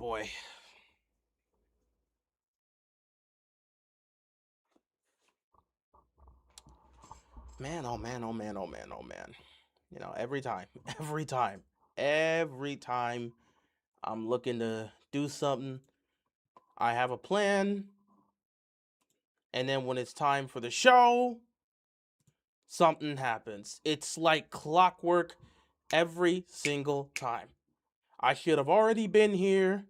boy. Man, oh man, oh man, oh man, oh man. Every time, every time, every time I'm looking to do something, I have a plan, and then when it's time for the show, something happens. It's like clockwork every single time. I should have already been here.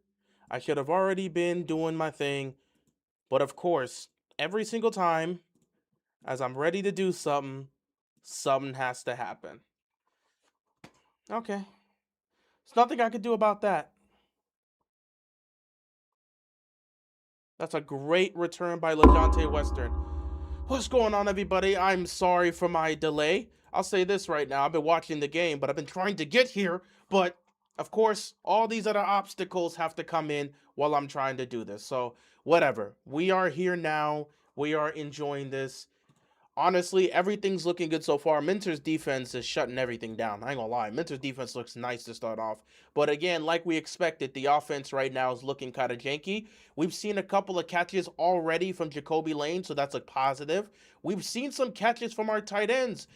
I should have already been doing my thing. But of course, every single time, as I'm ready to do something, something has to happen. Okay. There's nothing I could do about that. That's a great return by LeJontay Western. What's going on, everybody? I'm sorry for my delay. I'll say this right now. I've been watching the game, but I've been trying to get here. But, of course, all these other obstacles have to come in while I'm trying to do this. So, whatever. We are here now. We are enjoying this. Honestly, everything's looking good so far. Minter's defense is shutting everything down. I ain't gonna lie. Minter's defense looks nice to start off. But again, like we expected, the offense right now is looking kind of janky. We've seen a couple of catches already from Jacoby Lane, so that's a positive. We've seen some catches from our tight ends.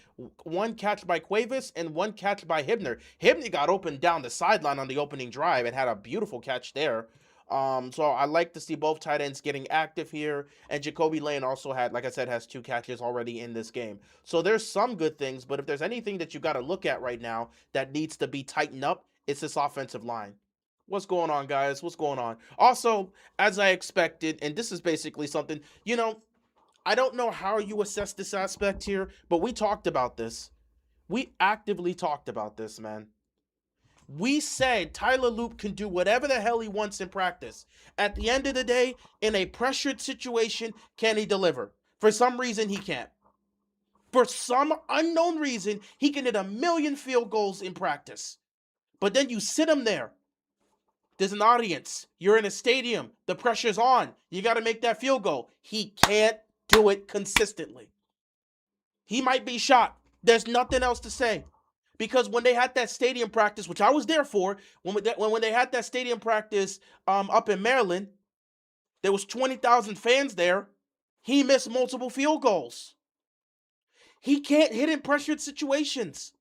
One catch by Cuevas and one catch by Hibner. Hibner got open down the sideline on the opening drive and had a beautiful catch there. So I like to see both tight ends getting active here. And Jacoby Lane also had, like I said, has 2 catches already in this game. So there's some good things, but if there's anything that you got to look at right now that needs to be tightened up, it's this offensive line. What's going on, guys? What's going on? Also, as I expected, and this is basically something, I don't know how you assess this aspect here, but we talked about this. We actively talked about this, man. We said Tyler Loop can do whatever the hell he wants in practice. At the end of the day, in a pressured situation, can he deliver? For some reason, he can't. For some unknown reason, he can hit a million field goals in practice. But then you sit him there. There's an audience. You're in a stadium. The pressure's on. You got to make that field goal. He can't do it consistently. He might be shot. There's nothing else to say. Because when they had that stadium practice, which I was there for, when they had that stadium practice up in Maryland, there was 20,000 fans there. He missed multiple field goals. He can't hit in pressured situations.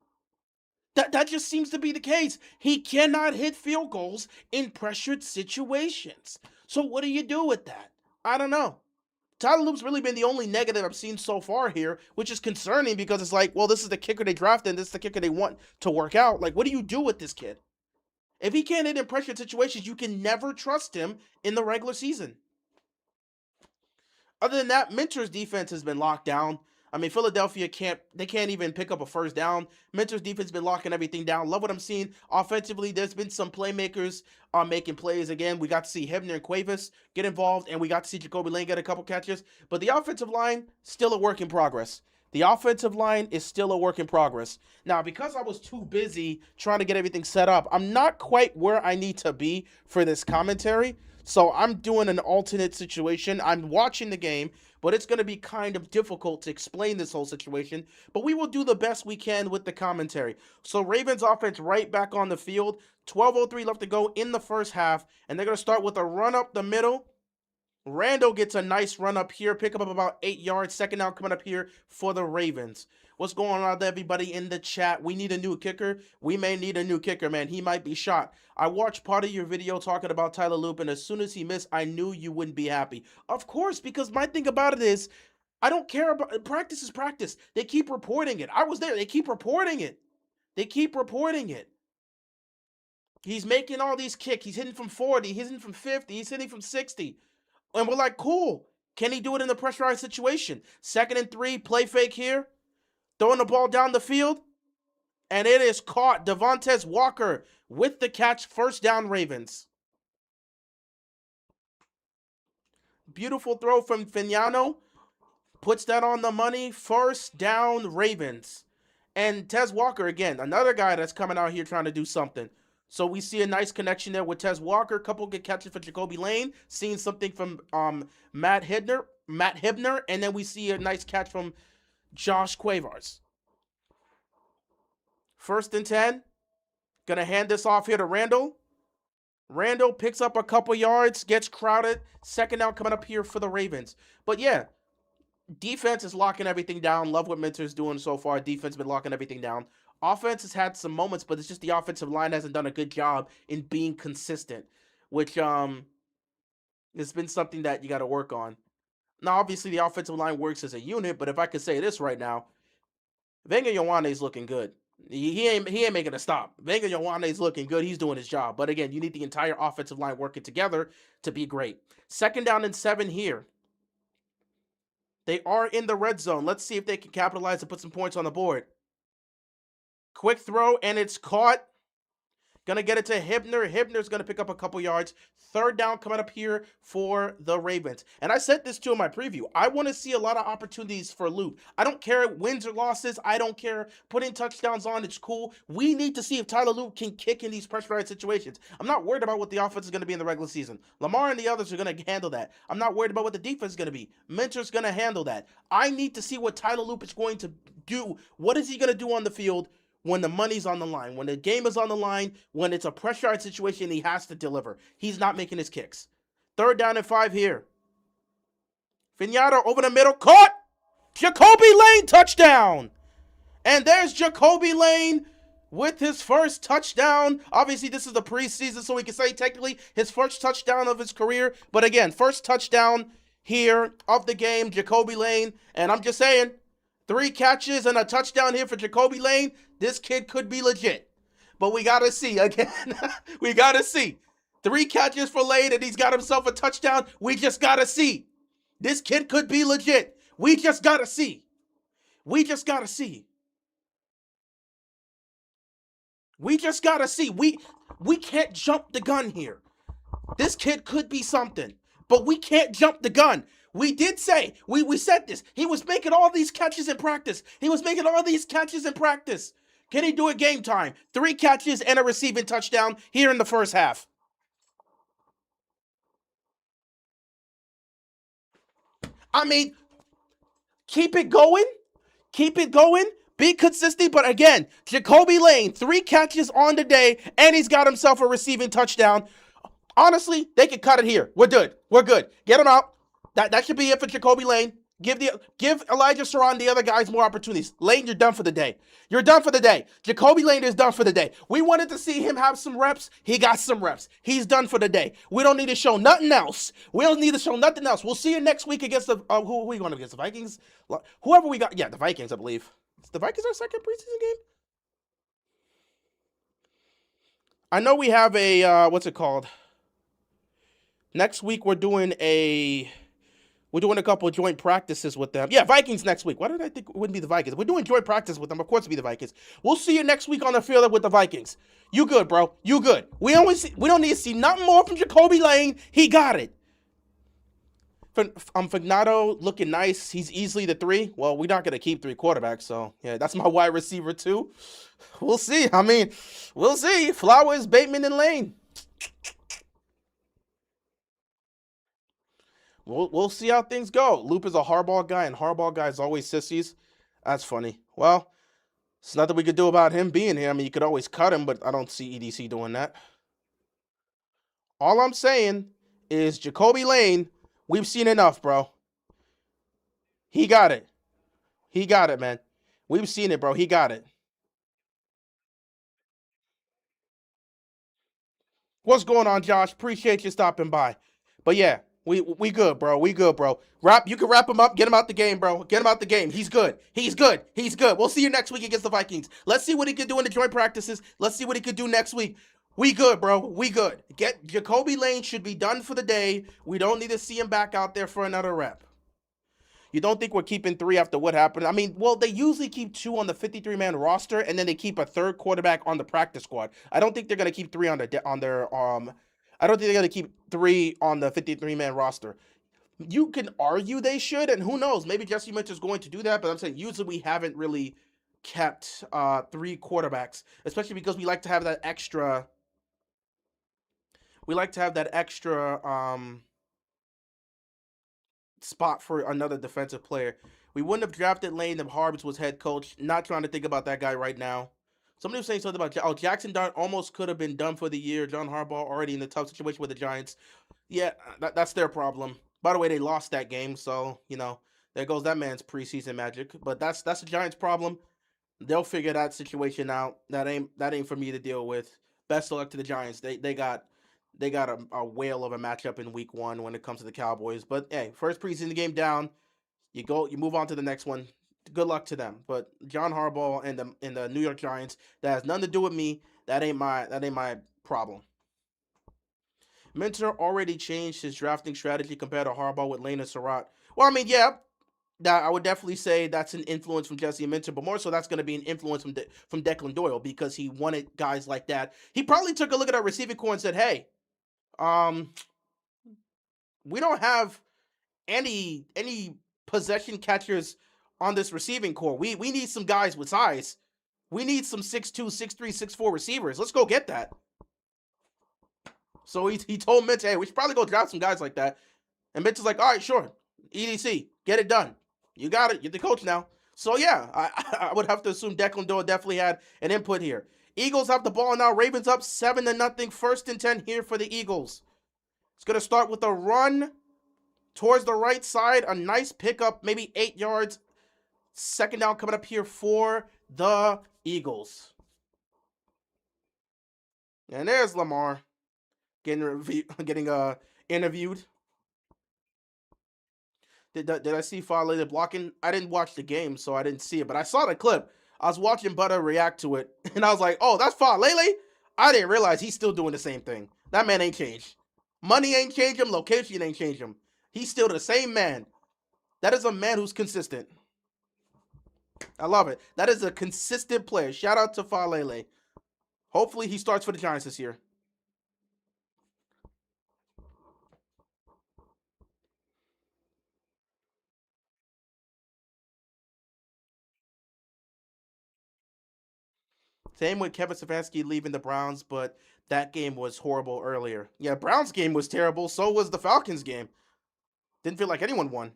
That just seems to be the case. He cannot hit field goals in pressured situations. So what do you do with that? I don't know. Tyler Loop's really been the only negative I've seen so far here, which is concerning because it's like, well, this is the kicker they drafted and this is the kicker they want to work out. Like, what do you do with this kid? If he can't hit in pressured situations, you can never trust him in the regular season. Other than that, Minter's defense has been locked down. I mean, Philadelphia can't even pick up a first down. Minter's defense has been locking everything down. Love what I'm seeing. Offensively, there's been some playmakers making plays. Again, we got to see Hibner and Cuevas get involved, and we got to see Jacoby Lane get a couple catches. But the offensive line, still a work in progress. The offensive line is still a work in progress. Now, because I was too busy trying to get everything set up, I'm not quite where I need to be for this commentary. So I'm doing an alternate situation. I'm watching the game, but it's going to be kind of difficult to explain this whole situation. But we will do the best we can with the commentary. So Ravens offense right back on the field. 12:03 left to go in the first half. And they're going to start with a run up the middle. Randall gets a nice run up here, pick up about 8 yards. Second down coming up here for the Ravens. What's going on with everybody in the chat? We need a new kicker. We may need a new kicker, man. He might be shot. I watched part of your video talking about Tyler Loop, and as soon as he missed, I knew you wouldn't be happy. Of course, because my thing about it is, I don't care about practice is practice. They keep reporting it. I was there. They keep reporting it. They keep reporting it. He's making all these kicks. He's hitting from 40. He's hitting from 50. He's hitting from 60. And we're like, cool. Can he do it in a pressurized situation? 2nd and 3, play fake here. Throwing the ball down the field. And it is caught. Devontae Walker with the catch. First down, Ravens. Beautiful throw from Fignano. Puts that on the money. First down, Ravens. And Tez Walker, again, another guy that's coming out here trying to do something. So we see a nice connection there with Tez Walker. Couple good catches for Jacoby Lane. Seeing something from Matt Hibner. And then we see a nice catch from Josh Cuevas. 1st and 10. Gonna hand this off here to Randall. Randall picks up a couple yards, gets crowded. Second down coming up here for the Ravens. But yeah, defense is locking everything down. Love what Minter's doing so far. Defense been locking everything down. Offense has had some moments, but it's just the offensive line hasn't done a good job in being consistent, which has been something that you got to work on. Now, obviously, the offensive line works as a unit, but if I could say this right now, Venga is looking good. He ain't making a stop. Venga is looking good. He's doing his job. But again, you need the entire offensive line working together to be great. Second down and 7 here. They are in the red zone. Let's see if they can capitalize and put some points on the board. Quick throw, and it's caught. Gonna get it to Hibner. Hibner's gonna pick up a couple yards. Third down coming up here for the Ravens. And I said this too in my preview. I want to see a lot of opportunities for Loop. I don't care wins or losses. I don't care putting touchdowns on. It's cool. We need to see if Tyler Loop can kick in these pressurized situations. I'm not worried about what the offense is going to be in the regular season. Lamar and the others are going to handle that. I'm not worried about what the defense is going to be. Minter's going to handle that. I need to see what Tyler Loop is going to do. What is he going to do on the field when the money's on the line, when the game is on the line, when it's a pressurized situation, he has to deliver. He's not making his kicks. Third down and 5 here. Finado over the middle, caught! Jacoby Lane, touchdown! And there's Jacoby Lane with his first touchdown. Obviously, this is the preseason, so we can say technically his first touchdown of his career. But again, first touchdown here of the game, Jacoby Lane. And I'm just saying, 3 catches and a touchdown here for Jacoby Lane. This kid could be legit. But we got to see again. We got to see. 3 catches for Lane and he's got himself a touchdown. We just got to see. This kid could be legit. We just got to see. We just got to see. We just got to see. We can't jump the gun here. This kid could be something. But we can't jump the gun. We did say, we said this. He was making all these catches in practice. Can he do it game time? 3 catches and a receiving touchdown here in the first half. I mean, keep it going. Be consistent. But again, Jacoby Lane, 3 catches on the day, and he's got himself a receiving touchdown. Honestly, they can cut it here. We're good. Get him out. That should be it for Jacoby Lane. Give Elijah Saran the other guys more opportunities. Lane, you're done for the day. Jacoby Lane is done for the day. We wanted to see him have some reps. He got some reps. He's done for the day. We don't need to show nothing else. We'll see you next week against the who are we going against? The Vikings? Whoever we got. Yeah, the Vikings, I believe. Is the Vikings our second preseason game? I know we have a what's it called? Next week we're doing a couple of joint practices with them. Yeah, Vikings next week. Why did I think it wouldn't be the Vikings? We're doing joint practice with them. Of course it'll be the Vikings. We'll see you next week on the field with the Vikings. You good, bro. You good. We don't need to see nothing more from Jacoby Lane. He got it. Fignado looking nice. He's easily the 3. Well, we're not going to keep 3 quarterbacks, so yeah, that's my wide receiver too. We'll see. We'll see. Flowers, Bateman, and Lane. We'll see how things go. Loop is a hardball guy, and hardball guys always sissies. That's funny. Well, it's nothing we could do about him being here. You could always cut him, but I don't see EDC doing that. All I'm saying is Jacoby Lane, we've seen enough, bro. He got it. Man. We've seen it, bro. He got it. What's going on, Josh? Appreciate you stopping by. But yeah, we good, bro. You can wrap him up. Get him out the game, bro. He's good. We'll see you next week against the Vikings. Let's see what he can do in the joint practices. Let's see what he could do next week. We good, bro. We good. Jacoby Lane should be done for the day. We don't need to see him back out there for another rep. You don't think we're keeping 3 after what happened? They usually keep 2 on the 53-man roster, and then they keep a 3rd quarterback on the practice squad. I don't think they're gonna keep 3 on their I don't think they're gonna keep 3 on the 53-man roster. You can argue they should, and who knows? Maybe Jesse Mitch is going to do that. But I'm saying usually we haven't really kept 3 quarterbacks, especially because we like to have that extra. Spot for another defensive player. We wouldn't have drafted Lane if Harbs was head coach. Not trying to think about that guy right now. Somebody was saying something about Jackson Dart almost could have been done for the year. John Harbaugh already in a tough situation with the Giants. Yeah, that's their problem. By the way, they lost that game, so there goes that man's preseason magic. But that's the Giants' problem. They'll figure that situation out. That ain't for me to deal with. Best of luck to the Giants. They got a whale of a matchup in week 1 when it comes to the Cowboys. But hey, first preseason game down. You move on to the next one. Good luck to them. But John Harbaugh and the New York Giants, that has nothing to do with me. That ain't my problem. Minter already changed his drafting strategy compared to Harbaugh with Lane and Surratt. Well, I mean, yeah, that I would definitely say that's an influence from Jesse Minter, but more so that's going to be an influence from Declan Doyle because he wanted guys like that. He probably took a look at our receiving core and said, "Hey, um, we don't have any possession catchers on this receiving core. We need some guys with size. We need some 6'2", 6'3", 6'4" receivers. Let's go get that." So he told Mitch, "Hey, we should probably go draft some guys like that." And Mitch is like, "All right, sure. EDC, get it done. You got it. You're the coach now." So yeah, I would have to assume Declan Doyle definitely had an input here. Eagles have the ball now. Ravens up 7-0. 1st and 10 here for the Eagles. It's gonna start with a run towards the right side. A nice pickup, maybe 8 yards. 2nd down coming up here for the Eagles. And there's Lamar getting interviewed. Did I see Fale blocking? I didn't watch the game, so I didn't see it, but I saw the clip. I was watching Butter react to it, and I was like, "Oh, that's Fale." I didn't realize he's still doing the same thing. That man ain't changed. Money ain't changed him. Location ain't changed him. He's still the same man. That is a man who's consistent. I love it. That is a consistent player. Shout out to Falele. Hopefully he starts for the Giants this year. Same with Kevin Stefanski leaving the Browns, but that game was horrible earlier. Yeah, Browns game was terrible. So was the Falcons game. Didn't feel like anyone won.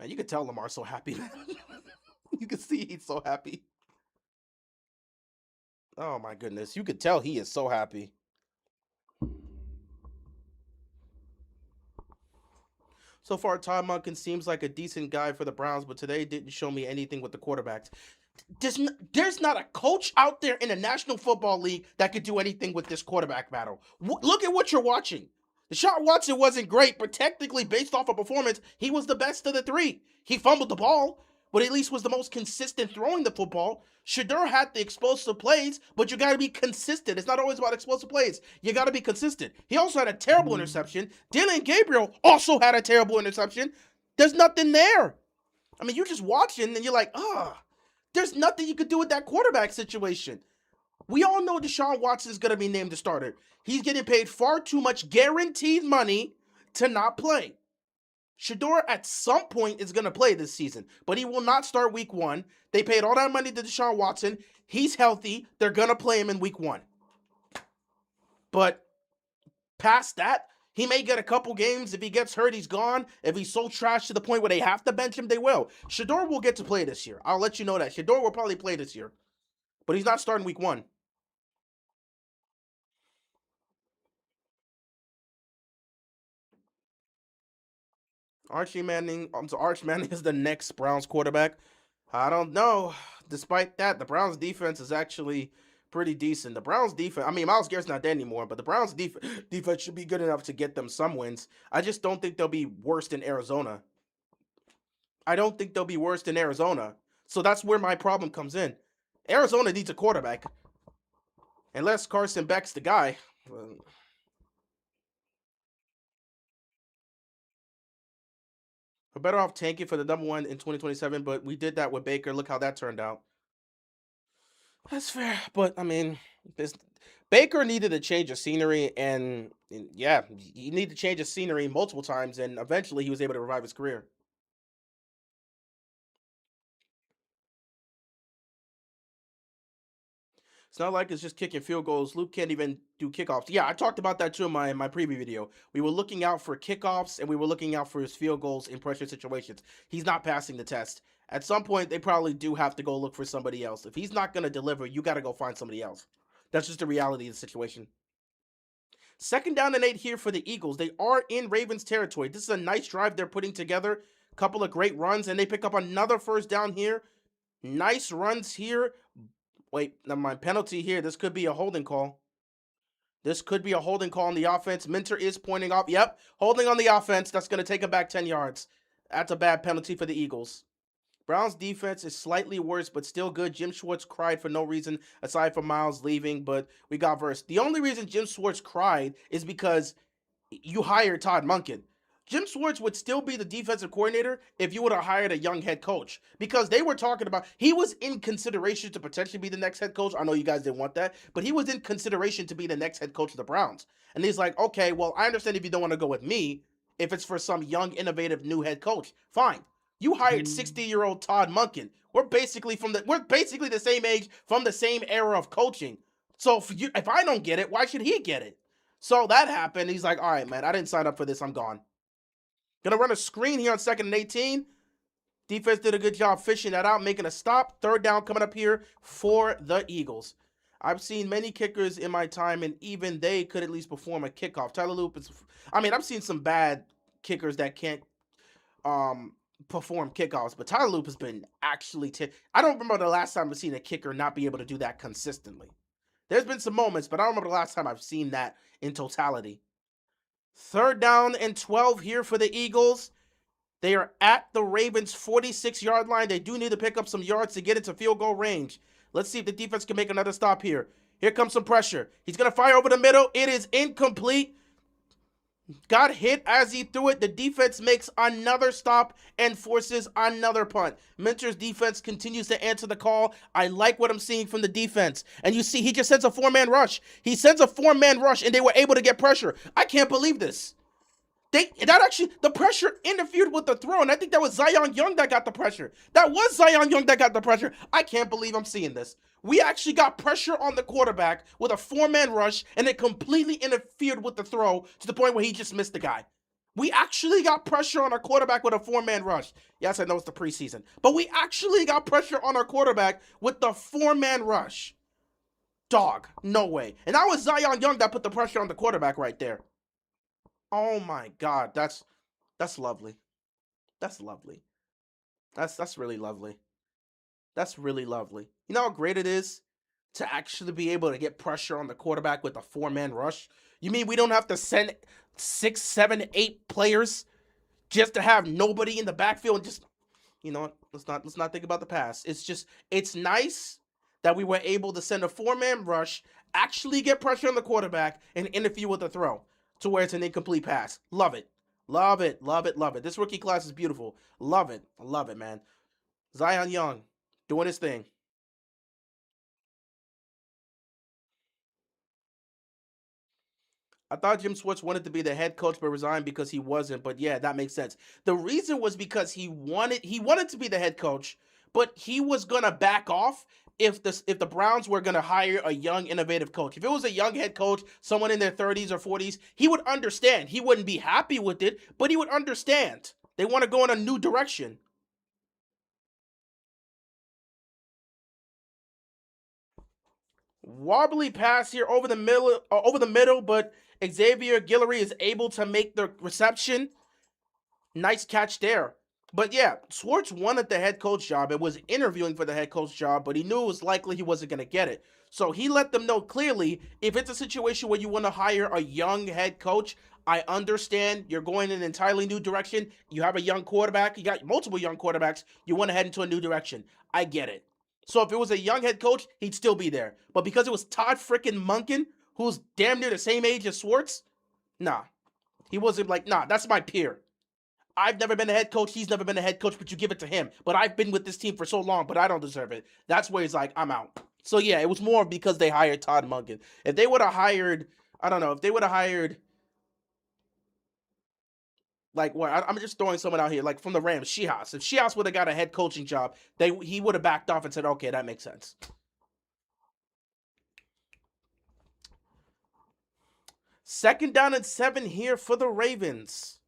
Man, you could tell Lamar's so happy. You can see he's so happy. Oh my goodness. You could tell he is so happy. So far, Todd Monken seems like a decent guy for the Browns, but today didn't show me anything with the quarterbacks. There's not a coach out there in the National Football League that could do anything with this quarterback battle. Look at what you're watching. Deshaun Watson wasn't great, but technically, based off of performance, he was the best of the three. He fumbled the ball, but at least was the most consistent throwing the football. Shador had the explosive plays, but you got to be consistent. It's not always about explosive plays. You got to be consistent. He also had a terrible interception. Dylan Gabriel also had a terrible interception. There's nothing there. I mean, you're just watching and you're like, there's nothing you could do with that quarterback situation. We all know Deshaun Watson is going to be named the starter. He's getting paid far too much guaranteed money to not play. Shador at some point is going to play this season, but he will not start week 1. They paid all that money to Deshaun Watson. He's healthy. They're going to play him in week 1. But past that, he may get a couple games. If he gets hurt, he's gone. If he's so trash to the point where they have to bench him, they will. Shador will get to play this year. I'll let you know that. Shador will probably play this year. But he's not starting week 1. Arch Manning is the next Browns quarterback. I don't know. Despite that, the Browns defense is actually pretty decent. The Browns defense, I mean, Myles Garrett's not there anymore, but the Browns defense should be good enough to get them some wins. I just don't think they'll be worse than Arizona. I don't think they'll be worse than Arizona. So that's where my problem comes in. Arizona needs a quarterback. Unless Carson Beck's the guy. We're better off tanking for the number one in 2027, but we did that with Baker. Look how that turned out. That's fair, but I mean, this Baker needed a change of scenery, and yeah, he needed to change of scenery multiple times, and eventually he was able to revive his career. It's not like it's just kicking field goals. Luke can't even do kickoffs. Yeah, I talked about that too in my preview video. We were looking out for kickoffs and we were looking out for his field goals in pressure situations. He's not passing the test. At some point, they probably do have to go look for somebody else. If he's not going to deliver, you got to go find somebody else. That's just the reality of the situation. Second down and 8 here for the Eagles. They are in Ravens territory. This is a nice drive they're putting together. Couple of great runs, and they pick up another first down here. Nice runs here. Wait, never mind. Penalty here. This could be a holding call. This could be a holding call on the offense. Minter is pointing off. Yep, holding on the offense. That's going to take him back 10 yards. That's a bad penalty for the Eagles. Browns defense is slightly worse, but still good. Jim Schwartz cried for no reason aside from Miles leaving, but we got versed. The only reason Jim Schwartz cried is because you hired Todd Monken. Jim Schwartz would still be the defensive coordinator if you would have hired a young head coach, because they were talking about, he was in consideration to potentially be the next head coach. I know you guys didn't want that, but he was in consideration to be the next head coach of the Browns. And he's like, okay, well, I understand if you don't want to go with me, if it's for some young, innovative new head coach, fine. You hired 60-year-old Todd Monken. We're basically the same age, from the same era of coaching. So if I don't get it, why should he get it? So that happened. He's like, all right, man, I didn't sign up for this. I'm gone. Gonna run a screen here on 2nd and 18. Defense did a good job fishing that out, making a stop. Third down coming up here for the Eagles. I've seen many kickers in my time, and even they could at least perform a kickoff. Tyler Loop is, I mean, I've seen some bad kickers that can't perform kickoffs, but Tyler Loop has been actually, I don't remember the last time I've seen a kicker not be able to do that consistently. There's been some moments, but I don't remember the last time I've seen that in totality. Third down and 12 here for the Eagles. They are at the Ravens' 46-yard line. They do need to pick up some yards to get into field goal range. Let's see if the defense can make another stop here. Here comes some pressure. He's going to fire over the middle. It is incomplete. Got hit as he threw it. The defense makes another stop and forces another punt. Minter's defense continues to answer the call. I like what I'm seeing from the defense. And you see, he just sends a 4-man rush. He sends a 4-man rush, and they were able to get pressure. I can't believe this. The pressure interfered with the throw, and I think that was Zion Young that got the pressure. I can't believe I'm seeing this. We actually got pressure on the quarterback with a 4-man rush, and it completely interfered with the throw to the point where he just missed the guy. We actually got pressure on our quarterback with a 4-man rush. Yes, I know it's the preseason, but we actually got pressure on our quarterback with the 4-man rush. Dog, no way. And that was Zion Young that put the pressure on the quarterback right there. Oh my God, that's lovely. That's lovely. That's really lovely. That's really lovely. You know how great it is to actually be able to get pressure on the quarterback with a 4-man rush? You mean we don't have to send 6, 7, 8 players just to have nobody in the backfield and just, you know what? Let's not think about the past. It's nice that we were able to send a 4-man rush, actually get pressure on the quarterback, and interfere with the throw to where it's an incomplete pass. Love it. Love it. Love it. Love it. This rookie class is beautiful. Love it. I love it, man. Zion Young doing his thing. I thought Jim Schwartz wanted to be the head coach but resigned because he wasn't. But yeah, that makes sense. The reason was because he wanted to be the head coach, but he was gonna back off if the Browns were gonna hire a young, innovative coach. If it was a young head coach, someone in their 30s or 40s, he would understand. He wouldn't be happy with it, but he would understand. They want to go in a new direction. Wobbly pass here over the middle, but Xavier Guillory is able to make the reception. Nice catch there. But yeah, Schwartz wanted the head coach job and was interviewing for the head coach job, but he knew it was likely he wasn't going to get it. So he let them know clearly, if it's a situation where you want to hire a young head coach, I understand you're going in an entirely new direction. You have a young quarterback. You got multiple young quarterbacks. You want to head into a new direction. I get it. So if it was a young head coach, he'd still be there. But because it was Todd frickin' Monken, who's damn near the same age as Schwartz, nah. He wasn't like, nah, that's my peer. I've never been a head coach. He's never been a head coach, but you give it to him. But I've been with this team for so long, but I don't deserve it. That's where he's like, I'm out. So yeah, it was more because they hired Todd Monken. If they would have hired, I don't know, if they would have hired like what I'm just throwing someone out here, like from the Rams, Shihas. If Shihas would have got a head coaching job, he would have backed off and said, okay, that makes sense. Second down and 7 here for the Ravens.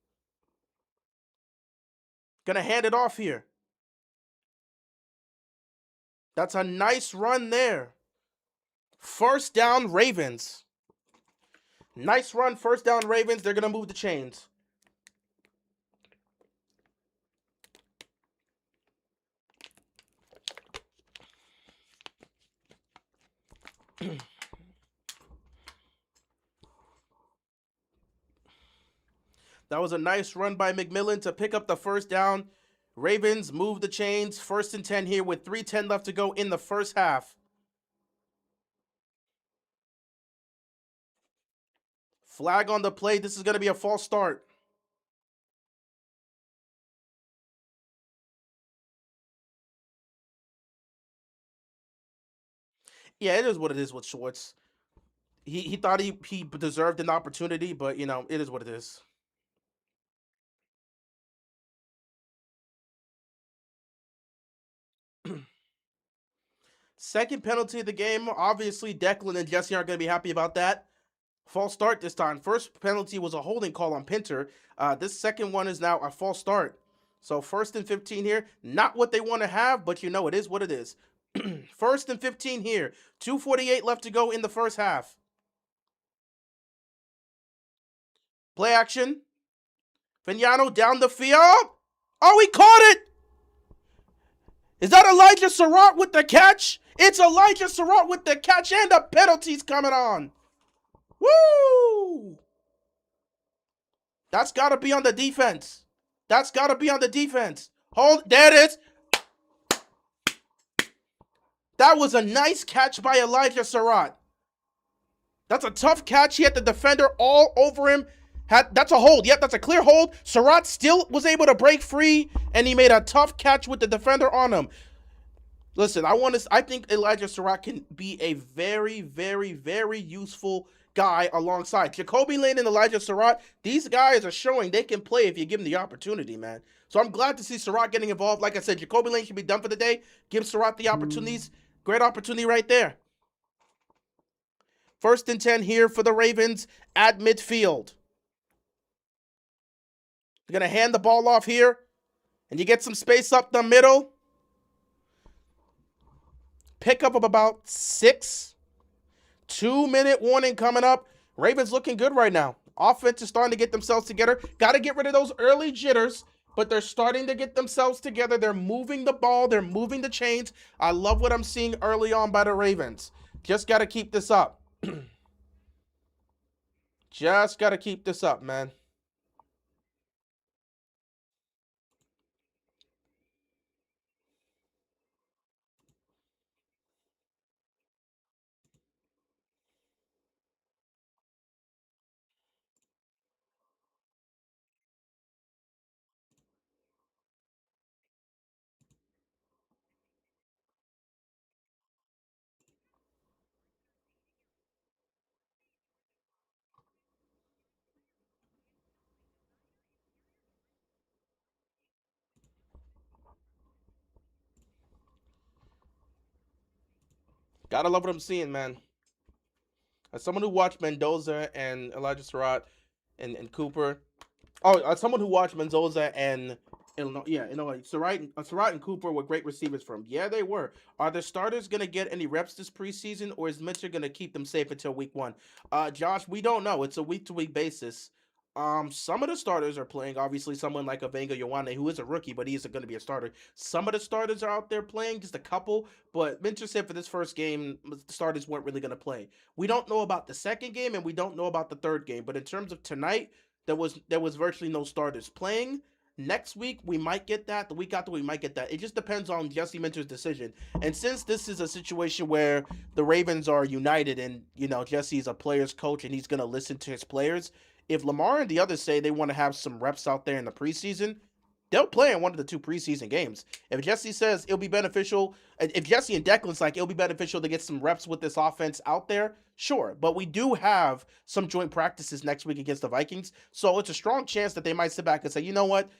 Gonna hand it off here. That's a nice run there. First down, Ravens. Nice run, first down, Ravens. They're gonna move the chains. That was a nice run by McMillan to pick up the first down. Ravens move the chains. First and 10 here with 3:10 left to go in the first half. Flag on the play. This is going to be a false start. Yeah, it is what it is with Schwartz. He thought he deserved an opportunity, but, you know, it is what it is. Second penalty of the game. Obviously, Declan and Jesse aren't going to be happy about that. False start this time. First penalty was a holding call on Pinter. This second one is now a false start. So first and 15 here. Not what they want to have, but you know it is what it is. First and 15 here. 2:48 left to go in the first half. Play action. Vignano down the field. Oh, he caught it. Is that Elijah Surratt with the catch? It's Elijah Surratt with the catch, and the penalty's coming on. Woo! That's got to be on the defense. That's got to be on the defense. Hold, there it is. That was a nice catch by Elijah Surratt. That's a tough catch. He had the defender all over him. That's a hold. Yep, that's a clear hold. Surratt still was able to break free, and he made a tough catch with the defender on him. Listen, I think Elijah Surratt can be a very, very, very useful guy alongside Jacoby Lane and Elijah Surratt. These guys are showing they can play if you give them the opportunity, man. So I'm glad to see Surratt getting involved. Like I said, Jacoby Lane should be done for the day. Give Surratt the opportunities. Great opportunity right there. First and 10 here for the Ravens at midfield. They're going to hand the ball off here, and you get some space up the middle. Pickup of about 6. 2-minute warning coming up. Ravens looking good right now. Offense is starting to get themselves together. Got to get rid of those early jitters, but they're starting to get themselves together. They're moving the ball. They're moving the chains. I love what I'm seeing early on by the Ravens. Just got to keep this up. Just got to keep this up, man. Gotta love what I'm seeing, man. As someone who watched Mendoza and Elijah Surratt and Cooper. Oh, as someone who watched Mendoza and Illinois, yeah, Surratt and Cooper were great receivers for him. Yeah, they were. Are the starters gonna get any reps this preseason, or is Mitchell gonna keep them safe until week 1? Josh, we don't know. It's a week-to-week basis. Some of the starters are playing. Obviously, someone like Avenga Yowane, who is a rookie, but he isn't going to be a starter. Some of the starters are out there playing, just a couple. But Minter said for this first game, the starters weren't really going to play. We don't know about the second game, and we don't know about the third game. But in terms of tonight, there was virtually no starters playing. Next week, we might get that. The week after, we might get that. It just depends on Jesse Minter's decision. And since this is a situation where the Ravens are united and, you know, Jesse's a player's coach and he's going to listen to his players, if Lamar and the others say they want to have some reps out there in the preseason, they'll play in one of the 2 preseason games. If Jesse says it'll be beneficial, if Jesse and Declan's like it'll be beneficial to get some reps with this offense out there, sure. But we do have some joint practices next week against the Vikings, so it's a strong chance that they might sit back and say, you know what?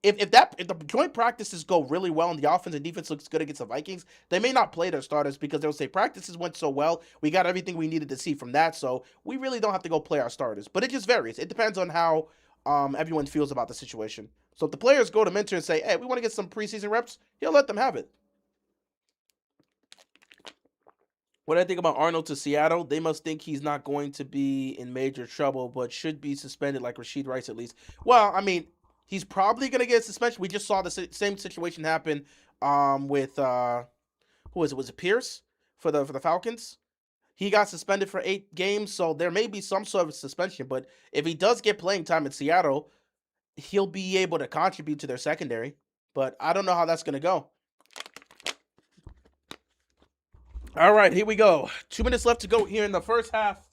If the joint practices go really well and the offense and defense looks good against the Vikings, they may not play their starters because they'll say practices went so well, we got everything we needed to see from that, so we really don't have to go play our starters. But it just varies. It depends on how everyone feels about the situation. So if the players go to Minter and say, hey, we want to get some preseason reps, he'll let them have it. What do I think about Arnold to Seattle? They must think he's not going to be in major trouble, but should be suspended like Rashid Rice at least. Well, I mean, he's probably going to get suspension. We just saw the same situation happen with, who was it? Was it Pierce for the Falcons? He got suspended for 8 games, so there may be some sort of suspension. But if he does get playing time in Seattle, he'll be able to contribute to their secondary. But I don't know how that's going to go. All right, here we go. 2 minutes left to go here in the first half.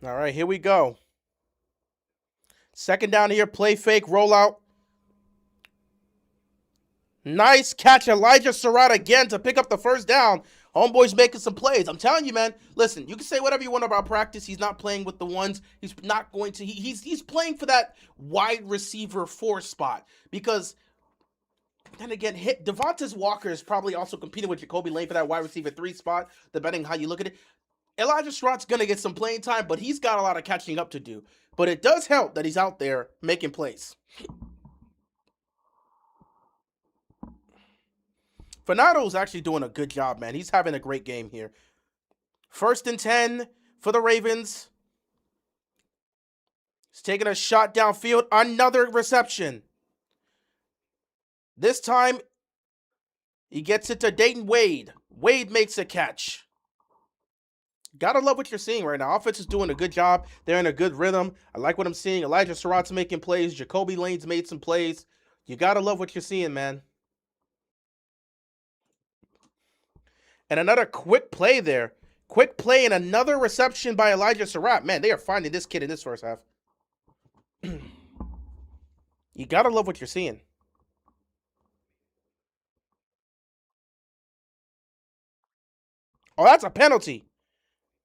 All right, here we go. Second down here, play fake, rollout. Nice catch, Elijah Surratt again to pick up the first down. Homeboy's making some plays. I'm telling you, man. Listen, you can say whatever you want about practice. He's not playing with the ones. He's not going to. He's playing for that wide receiver 4 spot because then again, Devontae Walker is probably also competing with Jacoby Lane for that wide receiver 3 spot, depending how you look at it. Elijah Surratt's going to get some playing time, but he's got a lot of catching up to do. But it does help that he's out there making plays. Fernando's actually doing a good job, man. He's having a great game here. 1st and 10 for the Ravens. He's taking a shot downfield. Another reception. This time, he gets it to Dayton Wade. Wade makes a catch. Gotta love what you're seeing right now. Offense is doing a good job. They're in a good rhythm. I like what I'm seeing. Elijah Surratt's making plays. Jacoby Lane's made some plays. You gotta love what you're seeing, man. And another quick play there. Quick play and another reception by Elijah Surratt. Man, they are finding this kid in this first half. You gotta love what you're seeing. Oh, that's a penalty.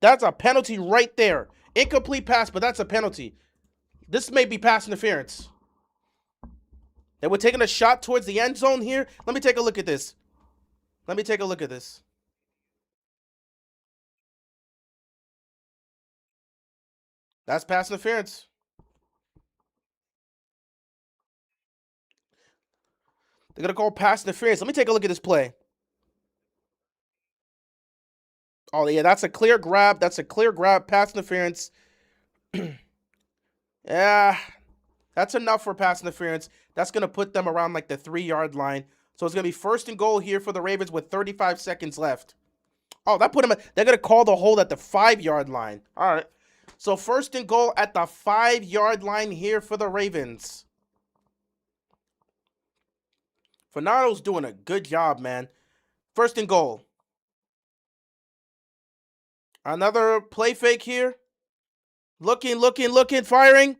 That's a penalty right there. Incomplete pass, but that's a penalty. This may be pass interference. They were taking a shot towards the end zone here. Let me take a look at this. Let me take a look at this. That's pass interference. They're going to call pass interference. Let me take a look at this play. Oh, yeah, that's a clear grab. That's a clear grab. Pass interference. Yeah, that's enough for pass interference. That's going to put them around like the 3-yard line. So it's going to be 1st and goal here for the Ravens with 35 seconds left. Oh, that put them. They're going to call the hold at the 5-yard line. All right. So 1st and goal at the 5-yard line here for the Ravens. Fernando's doing a good job, man. 1st and goal. Another play fake here. Looking, firing.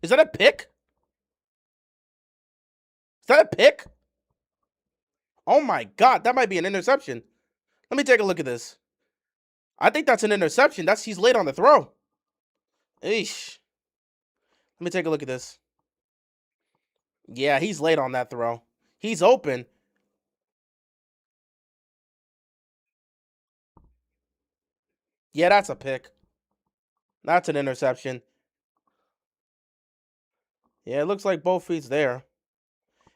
Is that a pick? Is that a pick? Oh my God, that might be an interception. Let me take a look at this. I think that's an interception. He's late on the throw. Eesh. Let me take a look at this. Yeah, he's late on that throw. He's open. Yeah, that's a pick. That's an interception. Yeah, it looks like both feet's there.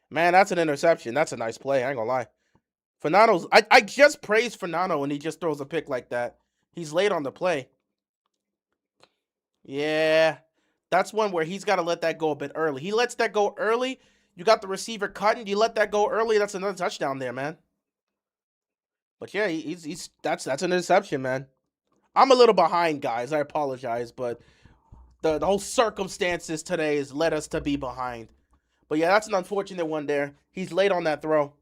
Man, that's an interception. That's a nice play. I ain't gonna lie. Fernando's. I just praised Fernando and he just throws a pick like that. He's late on the play. Yeah, That's one where he's got to let that go a bit early. He lets that go early. You got the receiver cutting. You let that go early. That's another touchdown there, man. But yeah, he's that's an interception, man. I'm a little behind, guys. I apologize, but the whole circumstances today has led us to be behind. But yeah, that's an unfortunate one there. He's late on that throw.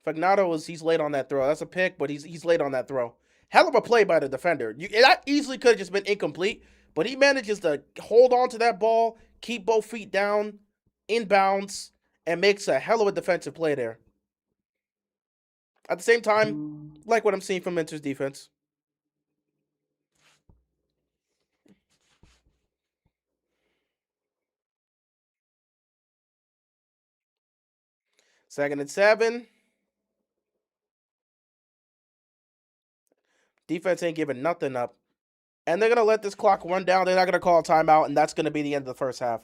He's late on that throw. That's a pick, but he's late on that throw. Hell of a play by the defender. That easily could have just been incomplete, but he manages to hold on to that ball, keep both feet down, inbounds, and makes a hell of a defensive play there. At the same time, like what I'm seeing from Minter's defense. Second and 7. Defense ain't giving nothing up. And they're going to let this clock run down. They're not going to call a timeout, and that's going to be the end of the first half.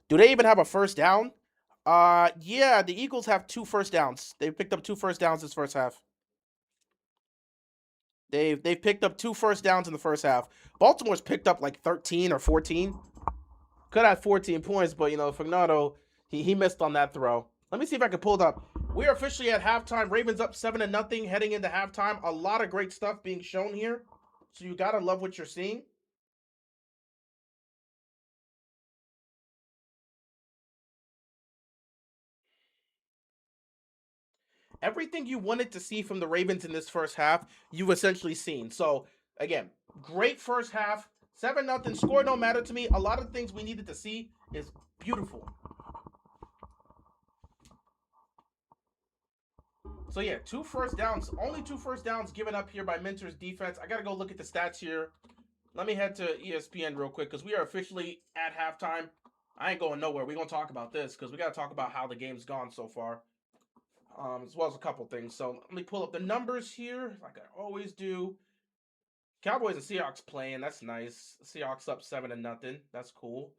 Do they even have a first down? Yeah, the Eagles have 2 first downs. They picked up 2 first downs this first half. They've picked up 2 first downs in the first half. Baltimore's picked up like 13 or 14. Could have 14 points, but Fagnano, he missed on that throw. Let me see if I can pull it up. We're officially at halftime. Ravens up 7-0 heading into halftime. A lot of great stuff being shown here. So you gotta love what you're seeing. Everything you wanted to see from the Ravens in this first half, you've essentially seen. So, again, great first half. 7-0. Score don't matter to me. A lot of things we needed to see is beautiful. So, yeah, 2 first downs. Only 2 first downs given up here by Minter's defense. I got to go look at the stats here. Let me head to ESPN real quick because we are officially at halftime. I ain't going nowhere. We're going to talk about this because we got to talk about how the game's gone so far. As well as a couple things. So let me pull up the numbers here, like I always do. Cowboys and Seahawks playing. That's nice. Seahawks up 7-0. That's cool.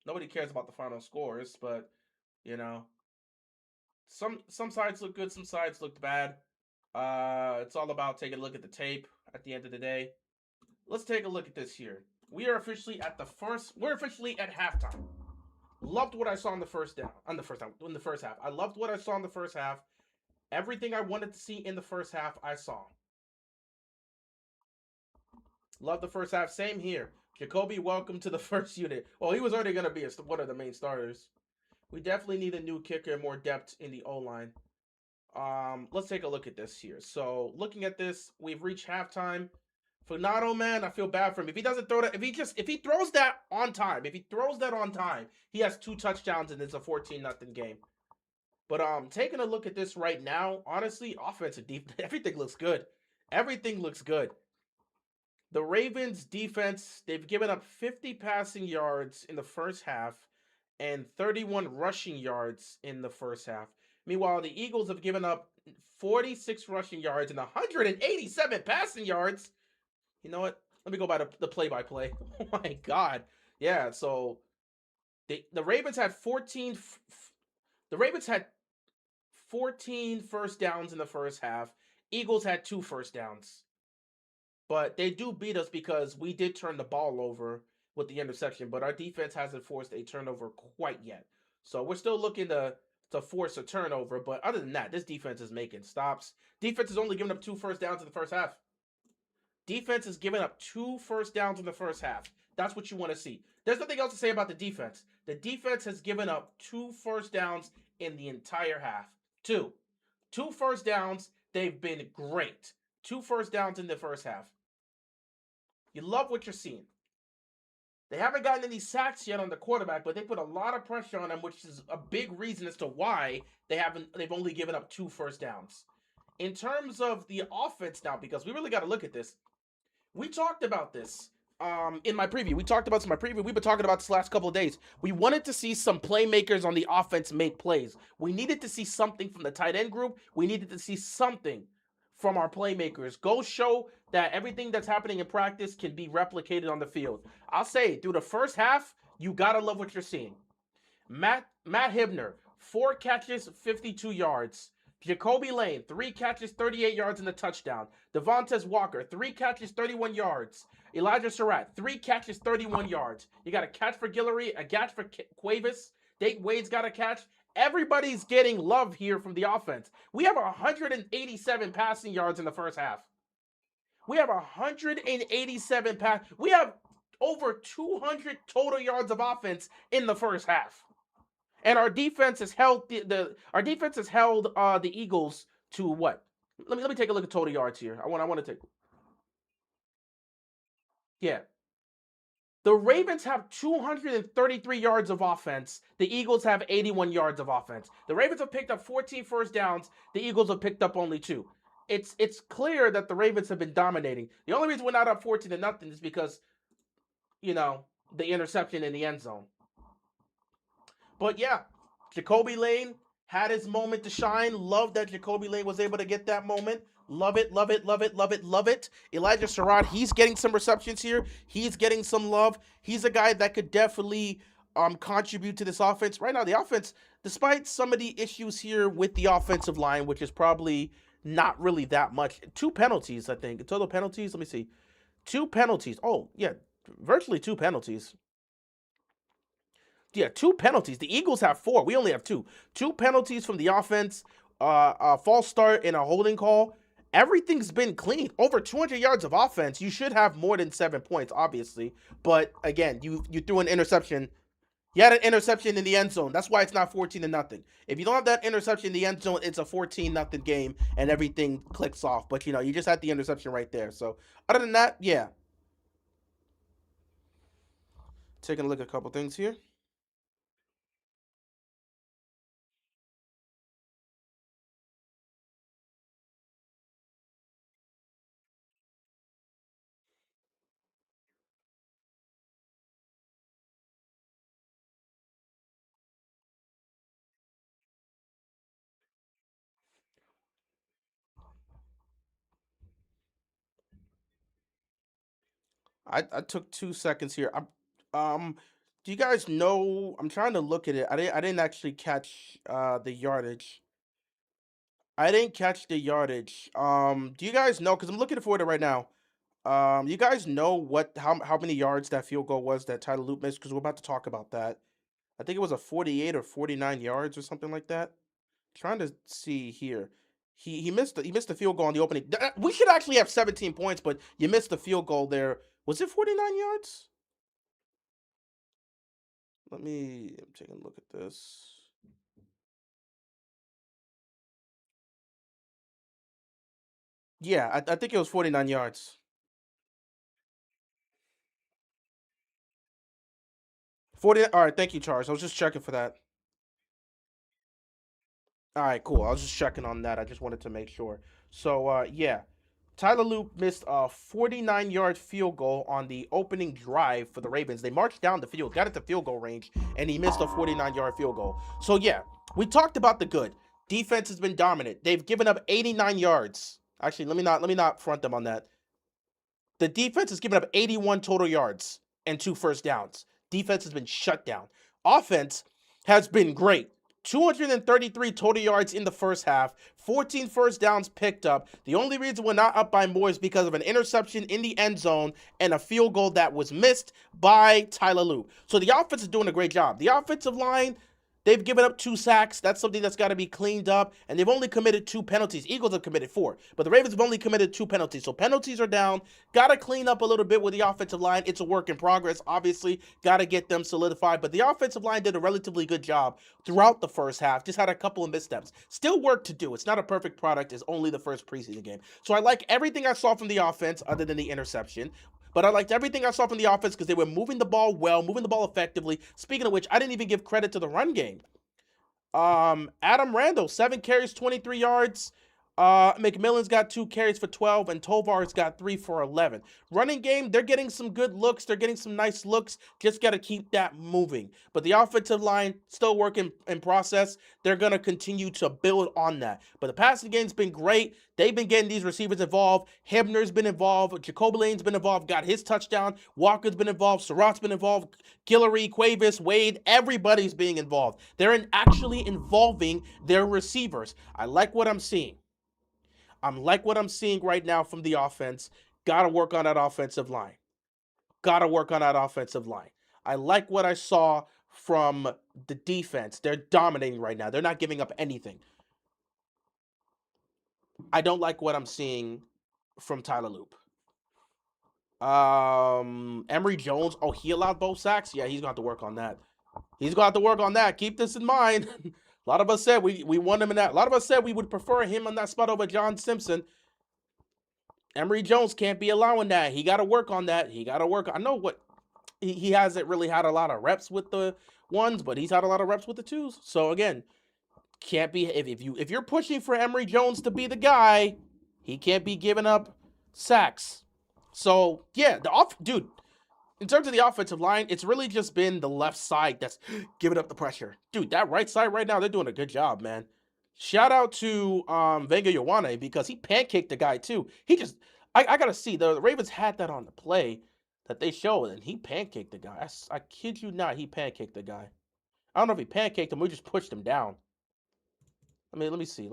Nobody cares about the final scores, but some sides look good, some sides looked bad. It's all about taking a look at the tape at the end of the day. Let's take a look at this here. We're officially at halftime. Loved what I saw in the first half. I loved what I saw in the first half. Everything I wanted to see in the first half, I saw. Love the first half. Same here. Jacoby, welcome to the first unit. Well, he was already going to be one of the main starters. We definitely need a new kicker and more depth in the O-line. Let's take a look at this here. So, looking at this, we've reached halftime. Fagnano, man, I feel bad for him. If he doesn't throw that, if he throws that on time, he has 2 touchdowns and it's a 14-0 game. But taking a look at this right now, honestly, offensive defense, everything looks good. Everything looks good. The Ravens defense, they've given up 50 passing yards in the first half and 31 rushing yards in the first half. Meanwhile, the Eagles have given up 46 rushing yards and 187 passing yards. You know what? Let me go by the play-by-play. Oh my God. Yeah, so the Ravens had 14 first downs in the first half. Eagles had 2 first downs. But they do beat us because we did turn the ball over with the interception, but our defense hasn't forced a turnover quite yet. So we're still looking to force a turnover, but other than that, this defense is making stops. Defense has only given up 2 first downs in the first half. Defense has given up 2 first downs in the first half. That's what you want to see. There's nothing else to say about the defense. The defense has given up 2 first downs in the entire half. 2 first downs. They've been great. 2 first downs in the first half. You love what you're seeing. They haven't gotten any sacks yet on the quarterback, but they put a lot of pressure on him, which is a big reason as to why they've only given up 2 first downs. In terms of the offense now, because we really got to look at this. We talked about this in my preview. We've been talking about this last couple of days. We wanted to see some playmakers on the offense make plays. We needed to see something from the tight end group. We needed to see something from our playmakers. Go show that everything that's happening in practice can be replicated on the field. I'll say, through the first half, you gotta love what you're seeing. Matt Hibner, 4 catches, 52 yards. Jacoby Lane, 3 catches, 38 yards, and a touchdown. Devontae Walker, 3 catches, 31 yards. Elijah Surratt, 3 catches, 31 yards. You got a catch for Guillory, a catch for Cuevas. Dake Wade's got a catch. Everybody's getting love here from the offense. We have 187 passing yards in the first half. We have 187 pass. We have over 200 total yards of offense in the first half. And our defense has held the Eagles to what? Let me take a look at total yards here. I want to take. Yeah. The Ravens have 233 yards of offense. The Eagles have 81 yards of offense. The Ravens have picked up 14 first downs. The Eagles have picked up only 2. It's clear that the Ravens have been dominating. The only reason we're not up 14-0 is because, the interception in the end zone. But yeah, Jacoby Lane had his moment to shine. Love that Jacoby Lane was able to get that moment. Love it, love it, love it, love it, love it. Elijah Surratt, he's getting some receptions here. He's getting some love. He's a guy that could definitely contribute to this offense. Right now, the offense, despite some of the issues here with the offensive line, which is probably not really that much. 2 penalties, I think. Total penalties, let me see. 2 penalties. Oh, yeah, virtually 2 penalties. Yeah, 2 penalties. The Eagles have 4. We only have 2. 2 penalties from the offense, a false start, and a holding call. Everything's been clean. Over 200 yards of offense. You should have more than 7 points, obviously. But again, you threw an interception. You had an interception in the end zone. That's why it's not 14-0. If you don't have that interception in the end zone, it's a 14-0 game, and everything clicks off. But you just had the interception right there. So other than that, yeah. Taking a look at a couple things here. I took 2 seconds here. Do you guys know? I'm trying to look at it. I didn't actually catch the yardage. I didn't catch the yardage. Do you guys know? Because I'm looking for it right now. You guys know how many yards that field goal was that Tyler Loop missed? Because we're about to talk about that. I think it was a 48 or 49 yards or something like that. Trying to see here. He missed the field goal on the opening. We should actually have 17 points, but you missed the field goal there. Was it 49 yards? I'm taking a look at this. Yeah, I think it was 49 yards. 40. All right, thank you, Charles. I was just checking for that. All right, cool. I was just checking on that. I just wanted to make sure. So, yeah, Tyler Loop missed a 49-yard field goal on the opening drive for the Ravens. They marched down the field, got it to field goal range, and he missed a 49-yard field goal. So, yeah, we talked about the good. Defense has been dominant. They've given up 89 yards. Actually, let me not front them on that. The defense has given up 81 total yards and 2 first downs. Defense has been shut down. Offense has been great. 233 total yards in the first half, 14 first downs picked up. The only reason we're not up by more is because of an interception in the end zone and a field goal that was missed by Tyler Loop. So the offense is doing a great job. The offensive line, they've given up 2 sacks. That's something that's got to be cleaned up. And they've only committed 2 penalties. Eagles have committed 4. But the Ravens have only committed 2 penalties. So penalties are down. Got to clean up a little bit with the offensive line. It's a work in progress, obviously. Got to get them solidified. But the offensive line did a relatively good job throughout the first half. Just had a couple of missteps. Still work to do. It's not a perfect product. It's only the first preseason game. So I like everything I saw from the offense other than the interception. But I liked everything I saw from the offense because they were moving the ball well, moving the ball effectively. Speaking of which, I didn't even give credit to the run game. Adam Randall, 7 carries, 23 yards. McMillan's got 2 carries for 12, and Tovar's got 3 for 11. Running game, they're getting some good looks. They're getting some nice looks. Just got to keep that moving. But the offensive line, still working in process. They're going to continue to build on that. But the passing game's been great. They've been getting these receivers involved. Hebner's been involved. Jacoby Lane's been involved, got his touchdown. Walker's been involved. Surratt's been involved. Guillory, Cuevas, Wade, everybody's being involved. They're actually involving their receivers. I like what I'm seeing. I'm like what I'm seeing right now from the offense. Got to work on that offensive line. Got to work on that offensive line. I like what I saw from the defense. They're dominating right now. They're not giving up anything. I don't like what I'm seeing from Tyler Loop. Emory Jones. Oh, he allowed both sacks? Yeah, he's going to have to work on that. He's going to have to work on that. Keep this in mind. A lot of us said we want him in that. A lot of us said we would prefer him on that spot over John Simpson. Emory Jones can't be allowing that. He got to work on that. He got to work. I know what he hasn't really had a lot of reps with the ones, but he's had a lot of reps with the twos. So again, can't be if you're pushing for Emory Jones to be the guy, he can't be giving up sacks. So yeah, dude. In terms of the offensive line, it's really just been the left side that's giving up the pressure. Dude, that right side right now, they're doing a good job, man. Shout out to Vega Ioane because he pancaked the guy too. I gotta see, the Ravens had that on the play that they showed, and he pancaked the guy. I kid you not, he pancaked the guy. I don't know if he pancaked him or just pushed him down. Let me see.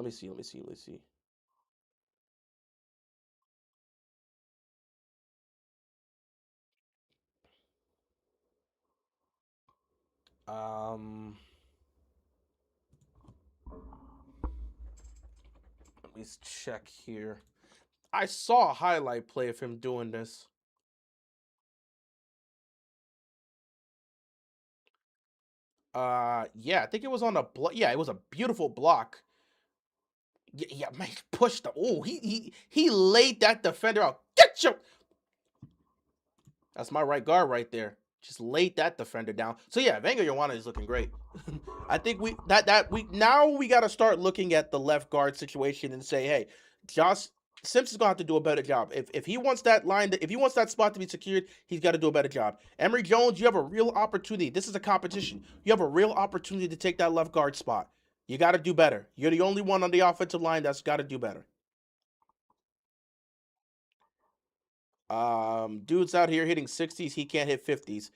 Um, Let me check here. I saw a highlight play of him doing this. Yeah, I think it was on a block. Yeah, it was a beautiful block. Yeah, man, he pushed the. Oh, he laid that defender out. Get your. That's my right guard right there. Just laid that defender down. So yeah, Vanga Ioane is looking great. I think we got to start looking at the left guard situation and say, hey, Josh Simpson's gonna have to do a better job. If he wants that line, if he wants that spot to be secured, he's got to do a better job. Emory Jones, you have a real opportunity. This is a competition. You have a real opportunity to take that left guard spot. You got to do better. You're the only one on the offensive line that's got to do better. Dude's out here hitting 60s. He can't hit 50s.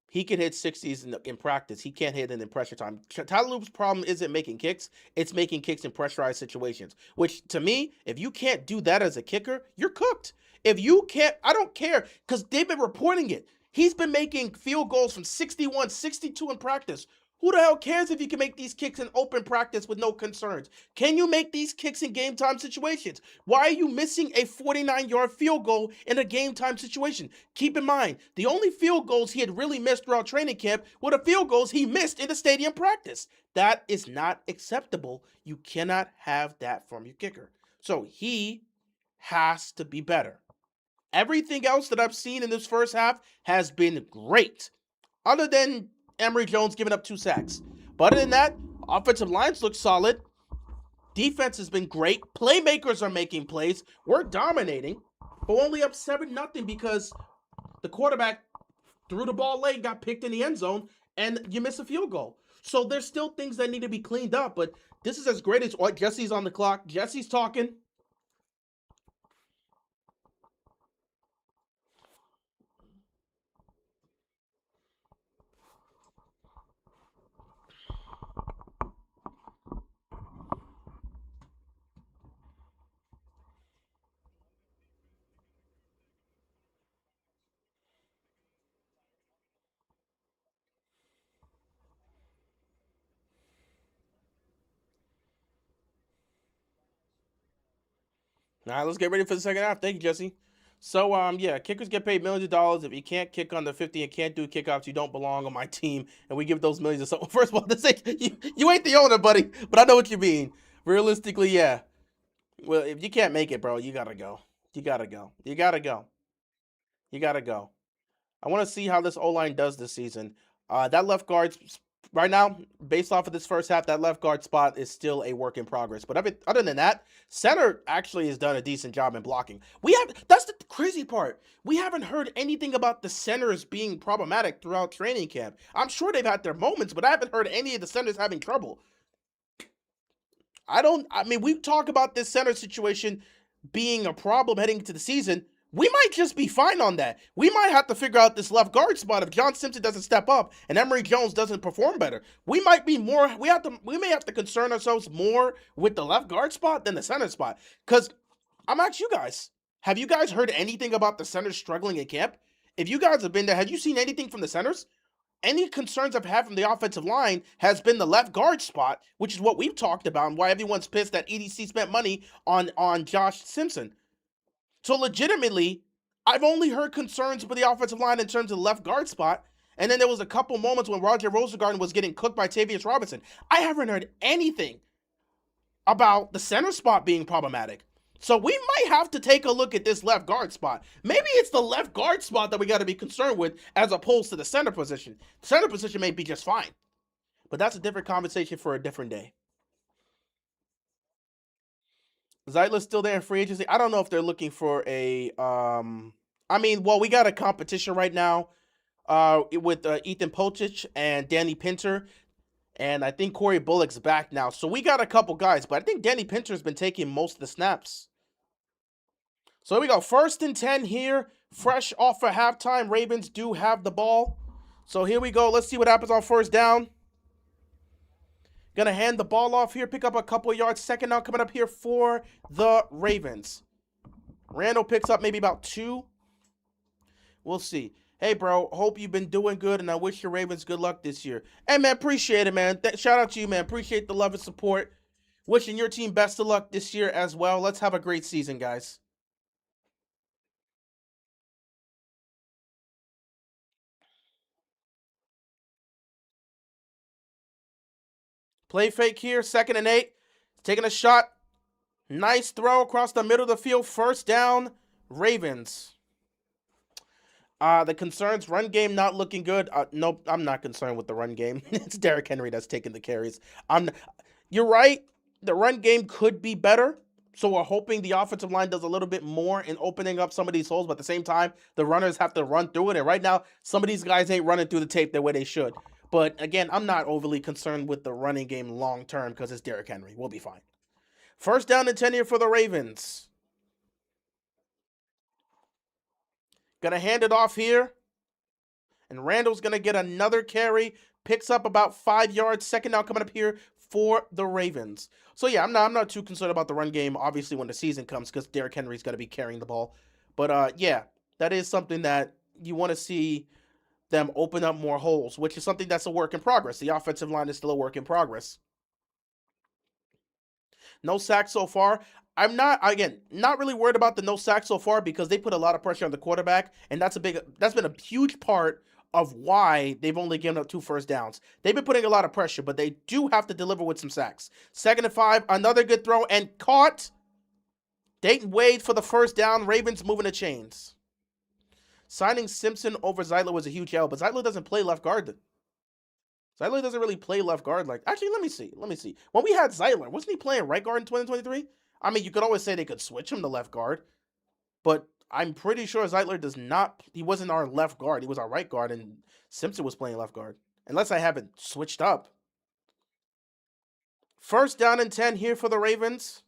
He can hit 60s in practice. He can't hit it in pressure time. Tyler Loop's problem isn't making kicks. It's making kicks in pressurized situations, which to me, if you can't do that as a kicker, you're cooked. If you can't, I don't care because they've been reporting it. He's been making field goals from 61, 62 in practice. Who the hell cares if you can make these kicks in open practice with no concerns? Can you make these kicks in game time situations? Why are you missing a 49-yard field goal in a game time situation? Keep in mind, the only field goals he had really missed throughout training camp were the field goals he missed in the stadium practice. That is not acceptable. You cannot have that from your kicker. So he has to be better. Everything else that I've seen in this first half has been great, other than Emory Jones giving up 2 sacks. But other than that, offensive lines look solid. Defense has been great. Playmakers are making plays. We're dominating, but only up 7-0 because the quarterback threw the ball late, got picked in the end zone, and you miss a field goal. So there's still things that need to be cleaned up, but this is as great as Jesse's on the clock. Jesse's talking. All right, let's get ready for the second half. Thank you, Jesse. So, yeah, kickers get paid millions of dollars. If you can't kick under 50 and can't do kickoffs, you don't belong on my team. And we give those millions to someone. First of all, this ain't, you ain't the owner, buddy. But I know what you mean. Realistically, yeah. Well, if you can't make it, bro, you gotta go. You gotta go. You gotta go. You gotta go. I want to see how this O line does this season. That left guard's right now, based off of this first half, that left guard spot is still a work in progress. But other than that, center actually has done a decent job in blocking. That's the crazy part. We haven't heard anything about the centers being problematic throughout training camp. I'm sure they've had their moments, but I haven't heard any of the centers having trouble. I mean, we talk about this center situation being a problem heading into the season. We might just be fine on that. We might have to figure out this left guard spot if John Simpson doesn't step up and Emory Jones doesn't perform better. We might be more we may have to concern ourselves more with the left guard spot than the center spot. Cause I'm asking you guys, have you guys heard anything about the centers struggling at camp? If you guys have been there, have you seen anything from the centers? Any concerns I've had from the offensive line has been the left guard spot, which is what we've talked about and why everyone's pissed that EDC spent money on Josh Simpson. So legitimately, I've only heard concerns with the offensive line in terms of the left guard spot. And then there was a couple moments when Roger Rosengarten was getting cooked by Tavius Robinson. I haven't heard anything about the center spot being problematic. So we might have to take a look at this left guard spot. Maybe it's the left guard spot that we got to be concerned with as opposed to the center position. The center position may be just fine. But that's a different conversation for a different day. Zeitler's still there in free agency. I don't know if they're looking for a I mean, well, we got a competition right now with Ethan Pocic and Danny Pinter. And I think Corey Bullock's back now. So we got a couple guys, but I think Danny Pinter's been taking most of the snaps. So here we go. 1st and 10 here. Fresh off of halftime. Ravens do have the ball. So here we go. Let's see what happens on 1st down. Gonna hand the ball off here. Pick up a couple of yards. 2nd down coming up here for the Ravens. Randall picks up maybe about 2. We'll see. Hey, bro, hope you've been doing good, and I wish your Ravens good luck this year. Hey, man, appreciate it, man. Shout out to you, man. Appreciate the love and support. Wishing your team best of luck this year as well. Let's have a great season, guys. Play fake here, 2nd and 8. Taking a shot. Nice throw across the middle of the field. 1st down, Ravens. The concerns, run game not looking good. Nope, I'm not concerned with the run game. It's Derrick Henry that's taking the carries. You're right. The run game could be better. So we're hoping the offensive line does a little bit more in opening up some of these holes. But at the same time, the runners have to run through it. And right now, some of these guys ain't running through the tape the way they should. But again, I'm not overly concerned with the running game long term because it's Derrick Henry. We'll be fine. 1st down and 10 here for the Ravens. Gonna hand it off here. And Randall's gonna get another carry. Picks up about 5 yards. 2nd down coming up here for the Ravens. So yeah, I'm not too concerned about the run game, obviously, when the season comes, because Derrick Henry's gonna be carrying the ball. But yeah, that is something that you want to see them open up more holes, which is something that's a work in progress. The offensive line is still a work in progress. No sacks so far. I'm not, again, not really worried about the no sacks so far because they put a lot of pressure on the quarterback, and that's been a huge part of why they've only given up 2 first downs. They've been putting a lot of pressure, but they do have to deliver with some sacks. 2nd and 5, another good throw and caught. Dayton Wade for the 1st down. Ravens moving the chains. Signing Simpson over Zeitler was a huge L, but Zeitler doesn't play left guard. Zeitler doesn't really play left guard like. Actually, let me see. When we had Zeitler, wasn't he playing right guard in 2023? I mean, you could always say they could switch him to left guard, but I'm pretty sure Zeitler does not. He wasn't our left guard. He was our right guard, and Simpson was playing left guard. Unless I have it switched up. 1st down and 10 here for the Ravens.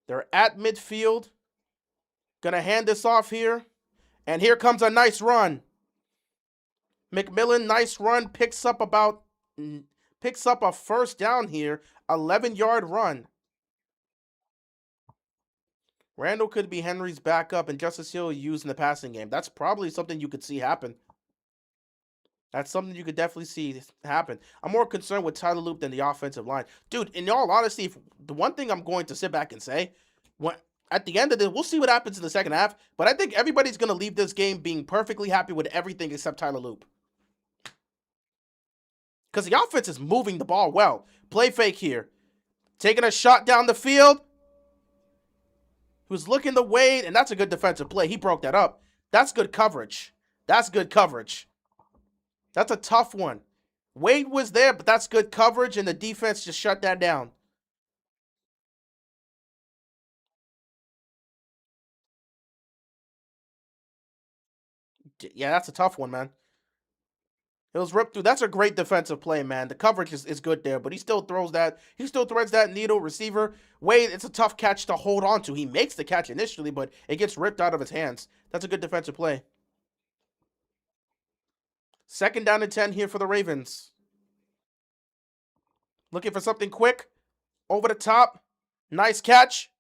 They're at midfield. Gonna hand this off here. And here comes a nice run. McMillan, nice run. Picks up a 1st down here. 11-yard run. Randall could be Henry's backup and Justice Hill used in the passing game. That's probably something you could see happen. That's something you could definitely see happen. I'm more concerned with Tyler Loop than the offensive line. Dude, in all honesty, the one thing I'm going to sit back and say, at the end of this, we'll see what happens in the 2nd half, but I think everybody's going to leave this game being perfectly happy with everything except Tyler Loop. Because the offense is moving the ball well. Play fake here. Taking a shot down the field. He was looking to Wade, and that's a good defensive play. He broke that up. That's good coverage. That's good coverage. That's a tough one. Wade was there, but that's good coverage, and the defense just shut that down. Yeah, that's a tough one, man. It was ripped through. That's a great defensive play, man. The coverage is good there, but he still throws that. He still threads that needle receiver. Wade, it's a tough catch to hold on to. He makes the catch initially, but it gets ripped out of his hands. That's a good defensive play. Second down and 10 here for the Ravens. Looking for something quick. Over the top. Nice catch.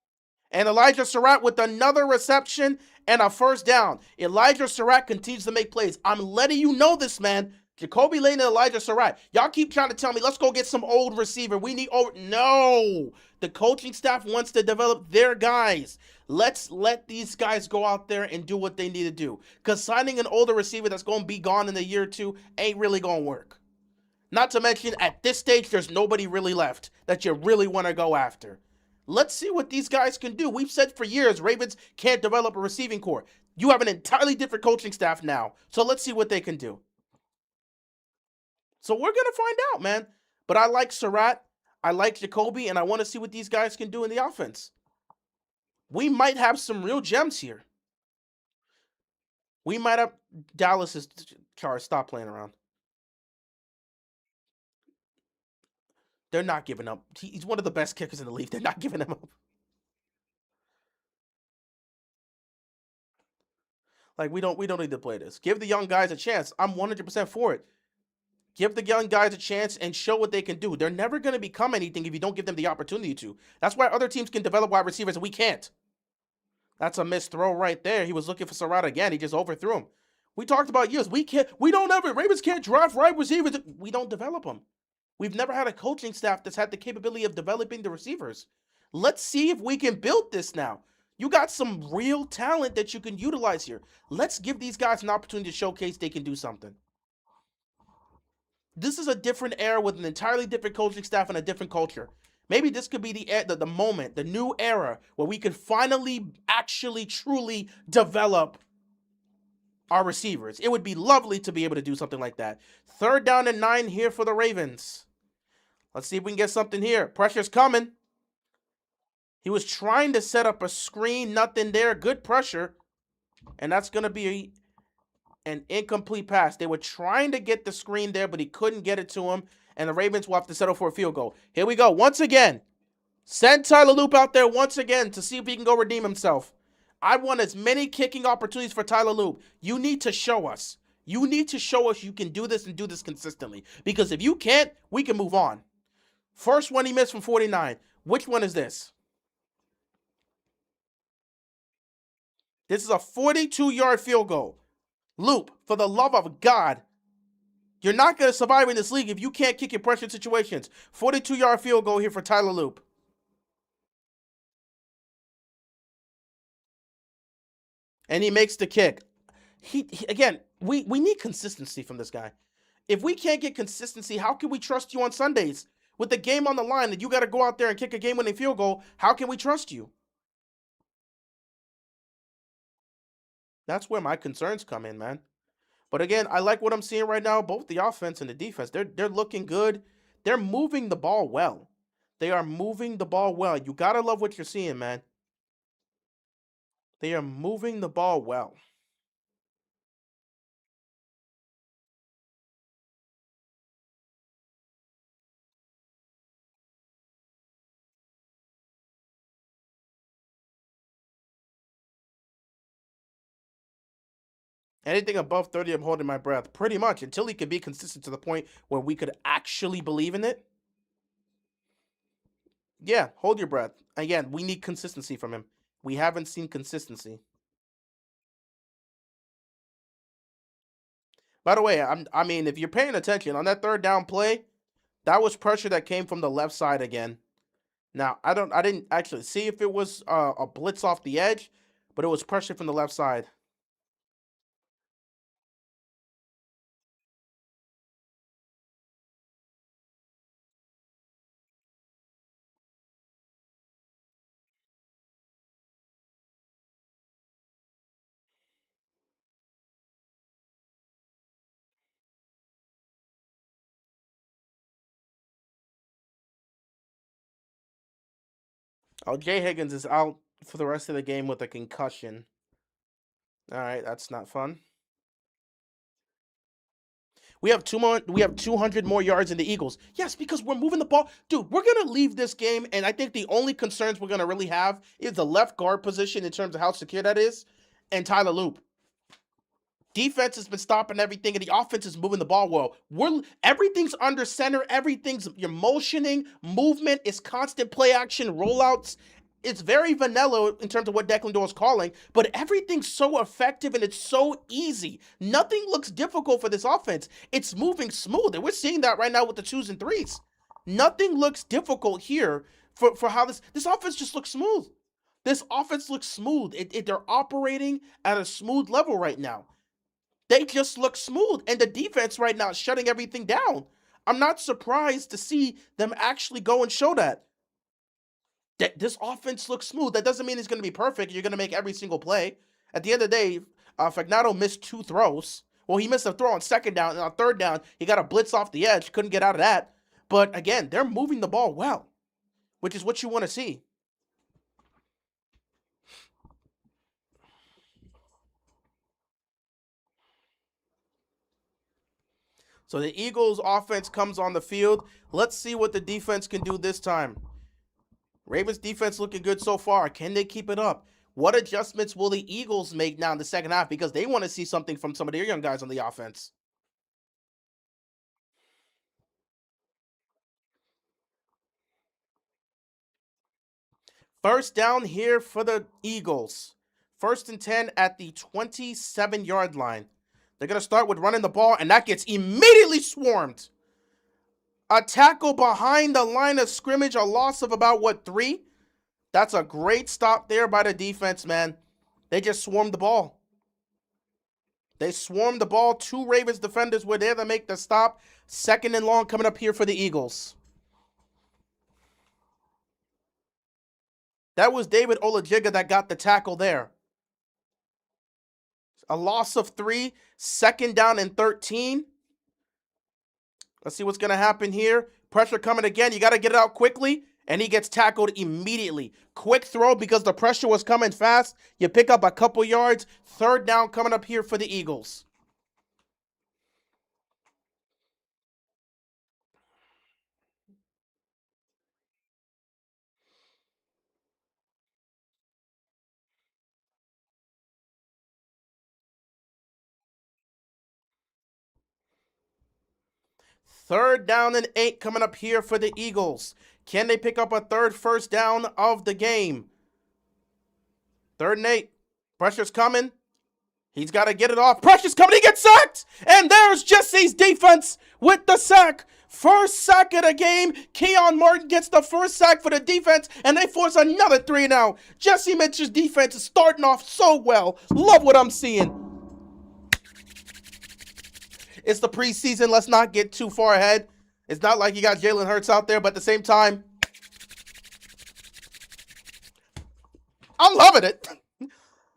And Elijah Surratt with another reception and a first down. Elijah Surratt continues to make plays. I'm letting you know this, man. Jacoby Lane and Elijah Surratt. Y'all keep trying to tell me, let's go get some old receiver. We need old. No. The coaching staff wants to develop their guys. Let's let these guys go out there and do what they need to do. Because signing an older receiver that's going to be gone in a year or two ain't really going to work. Not to mention, at this stage, there's nobody really left that you really want to go after. Let's see what these guys can do. We've said for years Ravens can't develop a receiving core. You have an entirely different coaching staff now. So let's see what they can do. So we're going to find out, man. But I like Surratt. I like Jacoby, and I want to see what these guys can do in the offense. We might have some real gems here. We might have Dallas's Charles. Stop playing around. They're not giving up. He's one of the best kickers in the league. They're not giving him up. Like we don't need to play this. Give the young guys a chance. I'm 100% for it. Give the young guys a chance and show what they can do. They're never going to become anything if you don't give them the opportunity to. That's why other teams can develop wide receivers and we can't. That's a missed throw right there. He was looking for Serrata again. He just overthrew him. We talked about years. We don't ever, Ravens can't draft wide receivers. We don't develop them. We've never had a coaching staff that's had the capability of developing the receivers. Let's see if we can build this now. You got some real talent that you can utilize here. Let's give these guys an opportunity to showcase they can do something. This is a different era with an entirely different coaching staff and a different culture. Maybe this could be the moment, the new era where we could finally, actually, truly develop our receivers. It would be lovely to be able to do something like that. Third down and 9 here for the Ravens. Let's see if we can get something here. Pressure's coming. He was trying to set up a screen, nothing there. Good pressure. And that's going to be an incomplete pass. They were trying to get the screen there, but he couldn't get it to him. And the Ravens will have to settle for a field goal. Here we go. Once again, send Tyler Loop out there once again to see if he can go redeem himself. I want as many kicking opportunities for Tyler Loop. You need to show us. You need to show us you can do this and do this consistently. Because if you can't, we can move on. First one he missed from 49. Which one is this? This is a 42-yard field goal. Loop, for the love of God, you're not going to survive in this league if you can't kick in pressure situations. 42-yard field goal here for Tyler Loop. And he makes the kick. He again, we need consistency from this guy. If we can't get consistency, how can we trust you on Sundays? With the game on the line that you got to go out there and kick a game-winning field goal, how can we trust you? That's where my concerns come in, man. But again, I like what I'm seeing right now. Both the offense and the defense, they're looking good. They're moving the ball well. They are moving the ball well. You gotta love what you're seeing, man. They are moving the ball well. Anything above 30, I'm holding my breath. Pretty much until he can be consistent to the point where we could actually believe in it. Yeah, hold your breath. Again, we need consistency from him. We haven't seen consistency. By the way, I mean, if you're paying attention on that third down play, that was pressure that came from the left side again. Now, I didn't actually see if it was a blitz off the edge, but it was pressure from the left side. Oh, Jay Higgins is out for the rest of the game with a concussion. All right, that's not fun. We have two more. We have 200 more yards in the Eagles. Yes, because we're moving the ball, dude. We're gonna leave this game, and I think the only concerns we're gonna really have is the left guard position in terms of how secure that is, and Tyler Loop. Defense has been stopping everything, and the offense is moving the ball well. Everything's under center. Everything's you're motioning, movement is constant play action, rollouts. It's very vanilla in terms of what Declan Door is calling, but everything's so effective and it's so easy. Nothing looks difficult for this offense. It's moving smooth, and we're seeing that right now with the 2s and 3s. Nothing looks difficult here for how this offense just looks smooth. This offense looks smooth. They're operating at a smooth level right now. They just look smooth, and the defense right now is shutting everything down. I'm not surprised to see them actually go and show that. This offense looks smooth. That doesn't mean it's going to be perfect. You're going to make every single play. At the end of the day, Fagnano missed 2 throws. Well, he missed a throw on second down, and on third down, he got a blitz off the edge. Couldn't get out of that. But again, they're moving the ball well, which is what you want to see. So the Eagles offense comes on the field. Let's see what the defense can do this time. Ravens defense looking good so far. Can they keep it up? What adjustments will the Eagles make now in the second half? Because they want to see something from some of their young guys on the offense. First down here for the Eagles. 1st and 10 at the 27-yard line. They're going to start with running the ball, and that gets immediately swarmed. A tackle behind the line of scrimmage, a loss of about, 3? That's a great stop there by the defense, man. They just swarmed the ball. They swarmed the ball. 2 Ravens defenders were there to make the stop. 2nd and long coming up here for the Eagles. That was David Olajiga that got the tackle there. A loss of 3. 2nd down and 13. Let's see what's going to happen here. Pressure coming again. You got to get it out quickly. And he gets tackled immediately. Quick throw because the pressure was coming fast. You pick up a couple yards. 3rd down coming up here for the Eagles. Third down and 8 coming up here for the Eagles. Can they pick up a third first down of the game? 3rd and 8. Pressure's coming. He's got to get it off. Pressure's coming. He gets sacked. And there's Jesse's defense with the sack. First sack of the game. Keon Martin gets the first sack for the defense, and they force another 3 now. Jesse Mitchell's defense is starting off so well. Love what I'm seeing. It's the preseason. Let's not get too far ahead. It's not like you got Jalen Hurts out there, but at the same time, I'm loving it.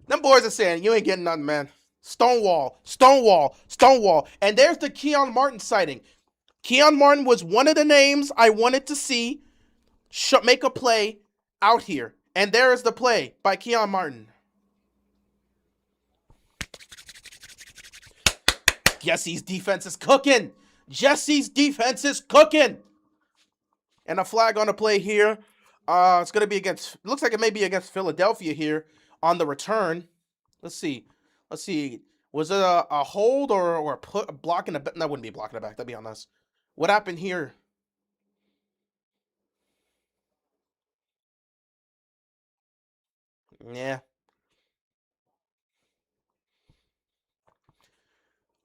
Them boys are saying, you ain't getting nothing, man. Stonewall, Stonewall, Stonewall. And there's the Keon Martin sighting. Keon Martin was one of the names I wanted to see make a play out here. And there is the play by Keon Martin. Jesse's defense is cooking. Jesse's defense is cooking. And a flag on the play here. It's going to be against, looks like it may be against Philadelphia here on the return. Let's see. Was it a hold or a block in the back? That wouldn't be a block in the back. That'd be on us. What happened here? Yeah.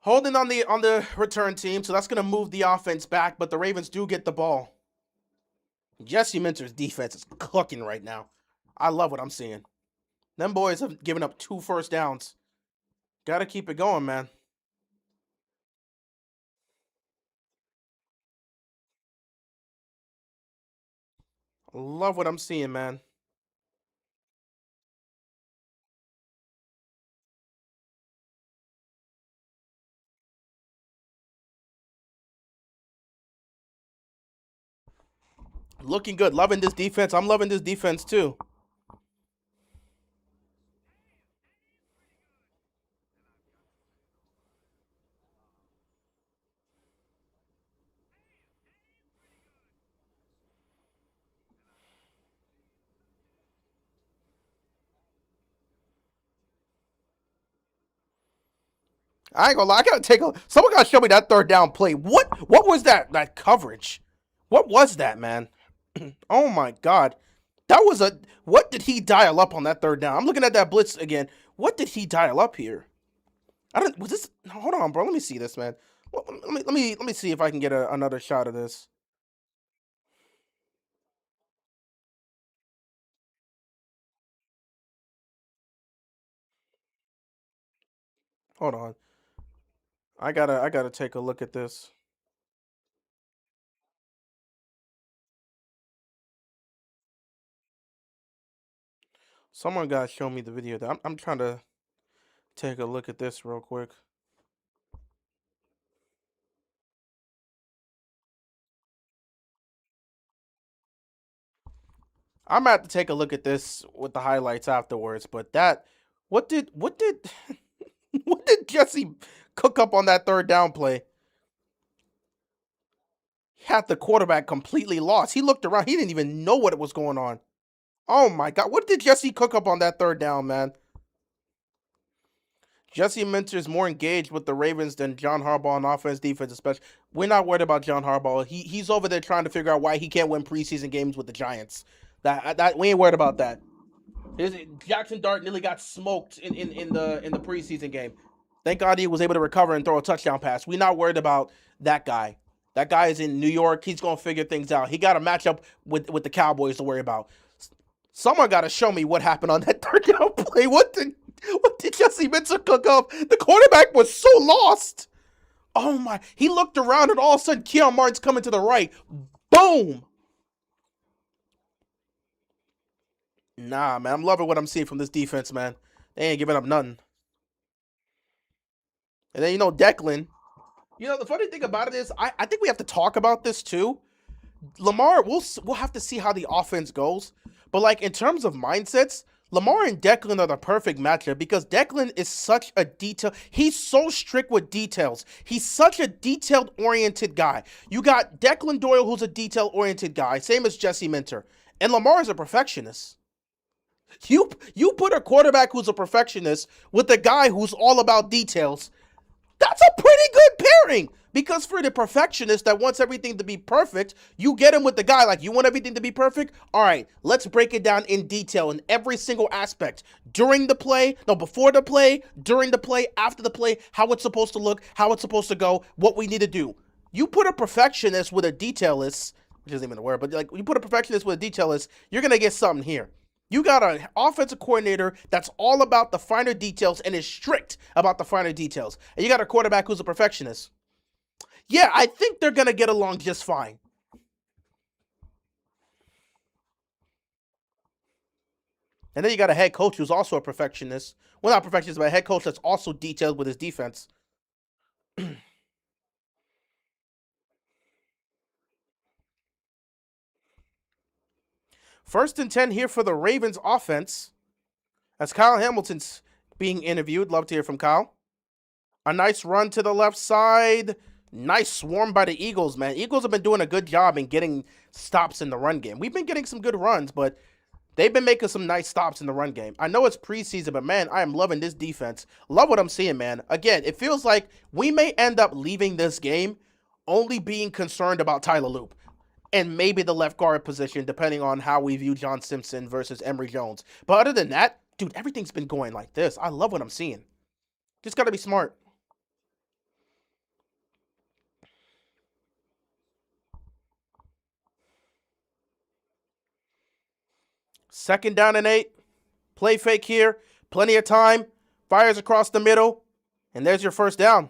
Holding on the return team, so that's going to move the offense back, but the Ravens do get the ball. Jesse Minter's defense is cooking right now. I love what I'm seeing. Them boys have given up 2 first downs. Got to keep it going, man. Love what I'm seeing, man. Looking good. Loving this defense. I'm loving this defense too. I ain't gonna lie. I gotta take a. Someone gotta show me that third down play. What was that? That coverage? What was that, man? Oh my god. That was a. What did he dial up on that third down? I'm looking at that blitz again. What did he dial up here? I don't. Was this? Hold on, bro. Let me see this, man. Let me see if I can get another shot of this. Hold on. I gotta take a look at this. Someone gotta show me the video. I'm trying to take a look at this real quick. I'm gonna have to take a look at this with the highlights afterwards. But that, what did what did Jesse cook up on that third down play? He had the quarterback completely lost. He looked around. He didn't even know what was going on. Oh my god, what did Jesse cook up on that third down, man? Jesse Minter is more engaged with the Ravens than John Harbaugh on offense, defense, especially. We're not worried about John Harbaugh. He's over there trying to figure out why he can't win preseason games with the Giants. That we ain't worried about that. Jackson Dart nearly got smoked in the preseason game. Thank God he was able to recover and throw a touchdown pass. We're not worried about that guy. That guy is in New York. He's gonna figure things out. He got a matchup with the Cowboys to worry about. Someone got to show me what happened on that third down play. What did Jesse Minter cook up? The quarterback was so lost. Oh my! He looked around and all of a sudden Keon Martin's coming to the right. Boom! Nah, man, I'm loving what I'm seeing from this defense, man. They ain't giving up nothing. And then Declan. The funny thing about it is, I think we have to talk about this too. Lamar, we'll have to see how the offense goes. But like in terms of mindsets, Lamar and Declan are the perfect matchup because Declan is such a detail. He's so strict with details. He's such a detailed oriented guy. You got Declan Doyle, who's a detail oriented guy, same as Jesse Minter, and Lamar is a perfectionist. You put a quarterback who's a perfectionist with a guy who's all about details. That's a pretty good pairing. Because for the perfectionist that wants everything to be perfect, you get him with the guy like, you want everything to be perfect? All right, let's break it down in detail in every single aspect. During the play, no, before the play, during the play, after the play, how it's supposed to look, how it's supposed to go, what we need to do. You put a perfectionist with a detailist, which isn't even a word, but like you put a perfectionist with a detailist, you're going to get something here. You got an offensive coordinator that's all about the finer details and is strict about the finer details. And you got a quarterback who's a perfectionist. Yeah, I think they're going to get along just fine. And then you got a head coach who's also a perfectionist. Well, not perfectionist, but a head coach that's also detailed with his defense. First and 10 here for the Ravens offense. As Kyle Hamilton's being interviewed. Love to hear from Kyle. A nice run to the left side. Nice swarm by the Eagles, man. Eagles have been doing a good job in getting stops in the run game. We've been getting some good runs, but they've been making some nice stops in the run game. I know it's preseason, but man, I am loving this defense. Love what I'm seeing, man. Again, it feels like we may end up leaving this game only being concerned about Tyler Loop and maybe the left guard position, depending on how we view John Simpson versus Emory Jones. But other than that, dude, everything's been going like this. I love what I'm seeing. Just got to be smart. Second down and 8. Play fake here. Plenty of time. Fires across the middle. And there's your first down.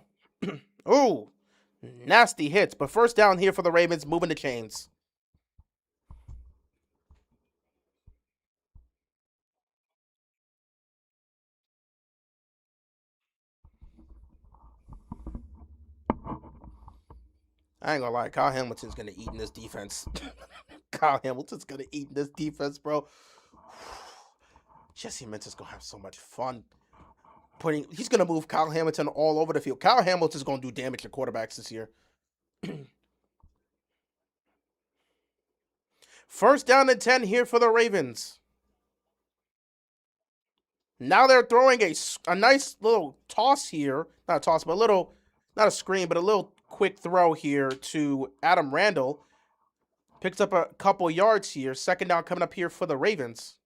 Ooh, nasty hits. But first down here for the Ravens, moving the chains. I ain't gonna lie, Kyle Hamilton's gonna eat in this defense. Kyle Hamilton's gonna eat in this defense, bro. Jesse Mintz's gonna have so much fun. He's gonna move Kyle Hamilton all over the field. Kyle Hamilton's gonna do damage to quarterbacks this year. First down and 10 here for the Ravens. Now they're throwing a nice little toss here. Not a toss, but a little, not a screen, but a little quick throw here to Adam Randall. Picks up a couple yards here. Second down coming up here for the Ravens.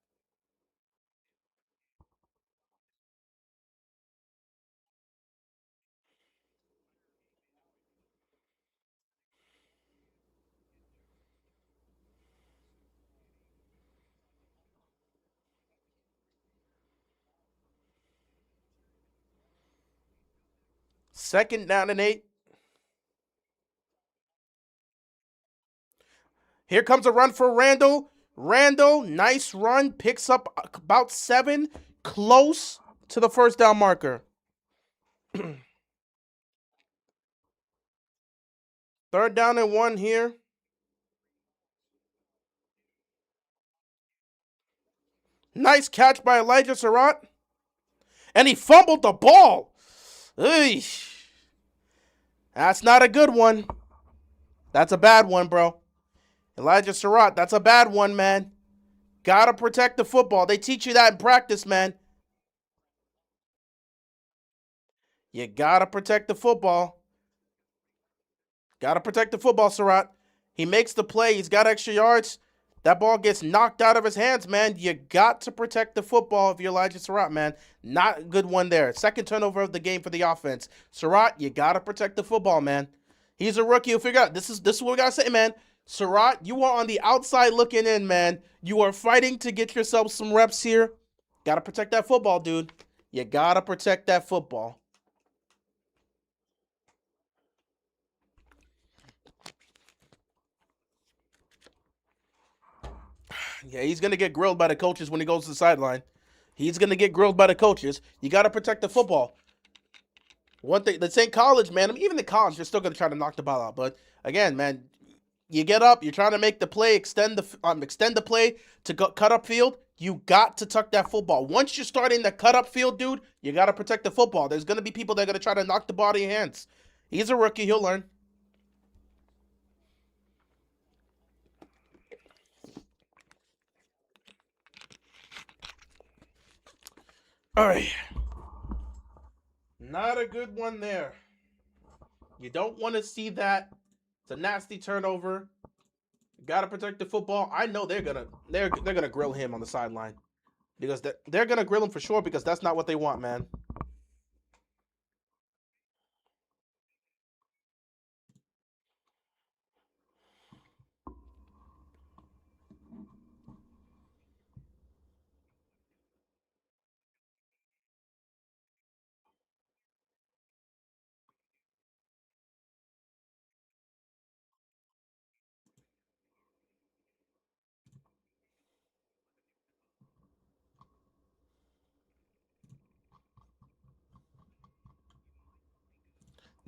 Second down and 8. Here comes a run for Randall. Randall, nice run. Picks up about 7. Close to the first down marker. Third down and 1 here. Nice catch by Elijah Surratt. And he fumbled the ball. Eesh. That's not a good one. That's a bad one, bro. Elijah Surratt, that's a bad one, man. Gotta protect the football. They teach you that in practice, man. You gotta protect the football. Gotta protect the football, Surratt. He makes the play. He's got extra yards. That ball gets knocked out of his hands, man. You got to protect the football if you're Elijah Surratt, man. Not a good one there. Second turnover of the game for the offense. Surratt, you got to protect the football, man. He's a rookie. You'll figure out. This is what we got to say, man. Surratt, you are on the outside looking in, man. You are fighting to get yourself some reps here. Got to protect that football, dude. You got to protect that football. Yeah, he's going to get grilled by the coaches when he goes to the sideline. He's going to get grilled by the coaches. You got to protect the football. One thing, this ain't college, man. I mean, even in college, you're still going to try to knock the ball out. But again, man, you get up, you're trying to make the play, extend the play to cut up field. You got to tuck that football. Once you're starting the cut up field, dude, you got to protect the football. There's going to be people that are going to try to knock the ball out of your hands. He's a rookie. He'll learn. All right. Not a good one there. You don't want to see that. It's a nasty turnover. Got to protect the football. I know they're gonna grill him on the sideline because they're gonna grill him for sure because that's not what they want, man.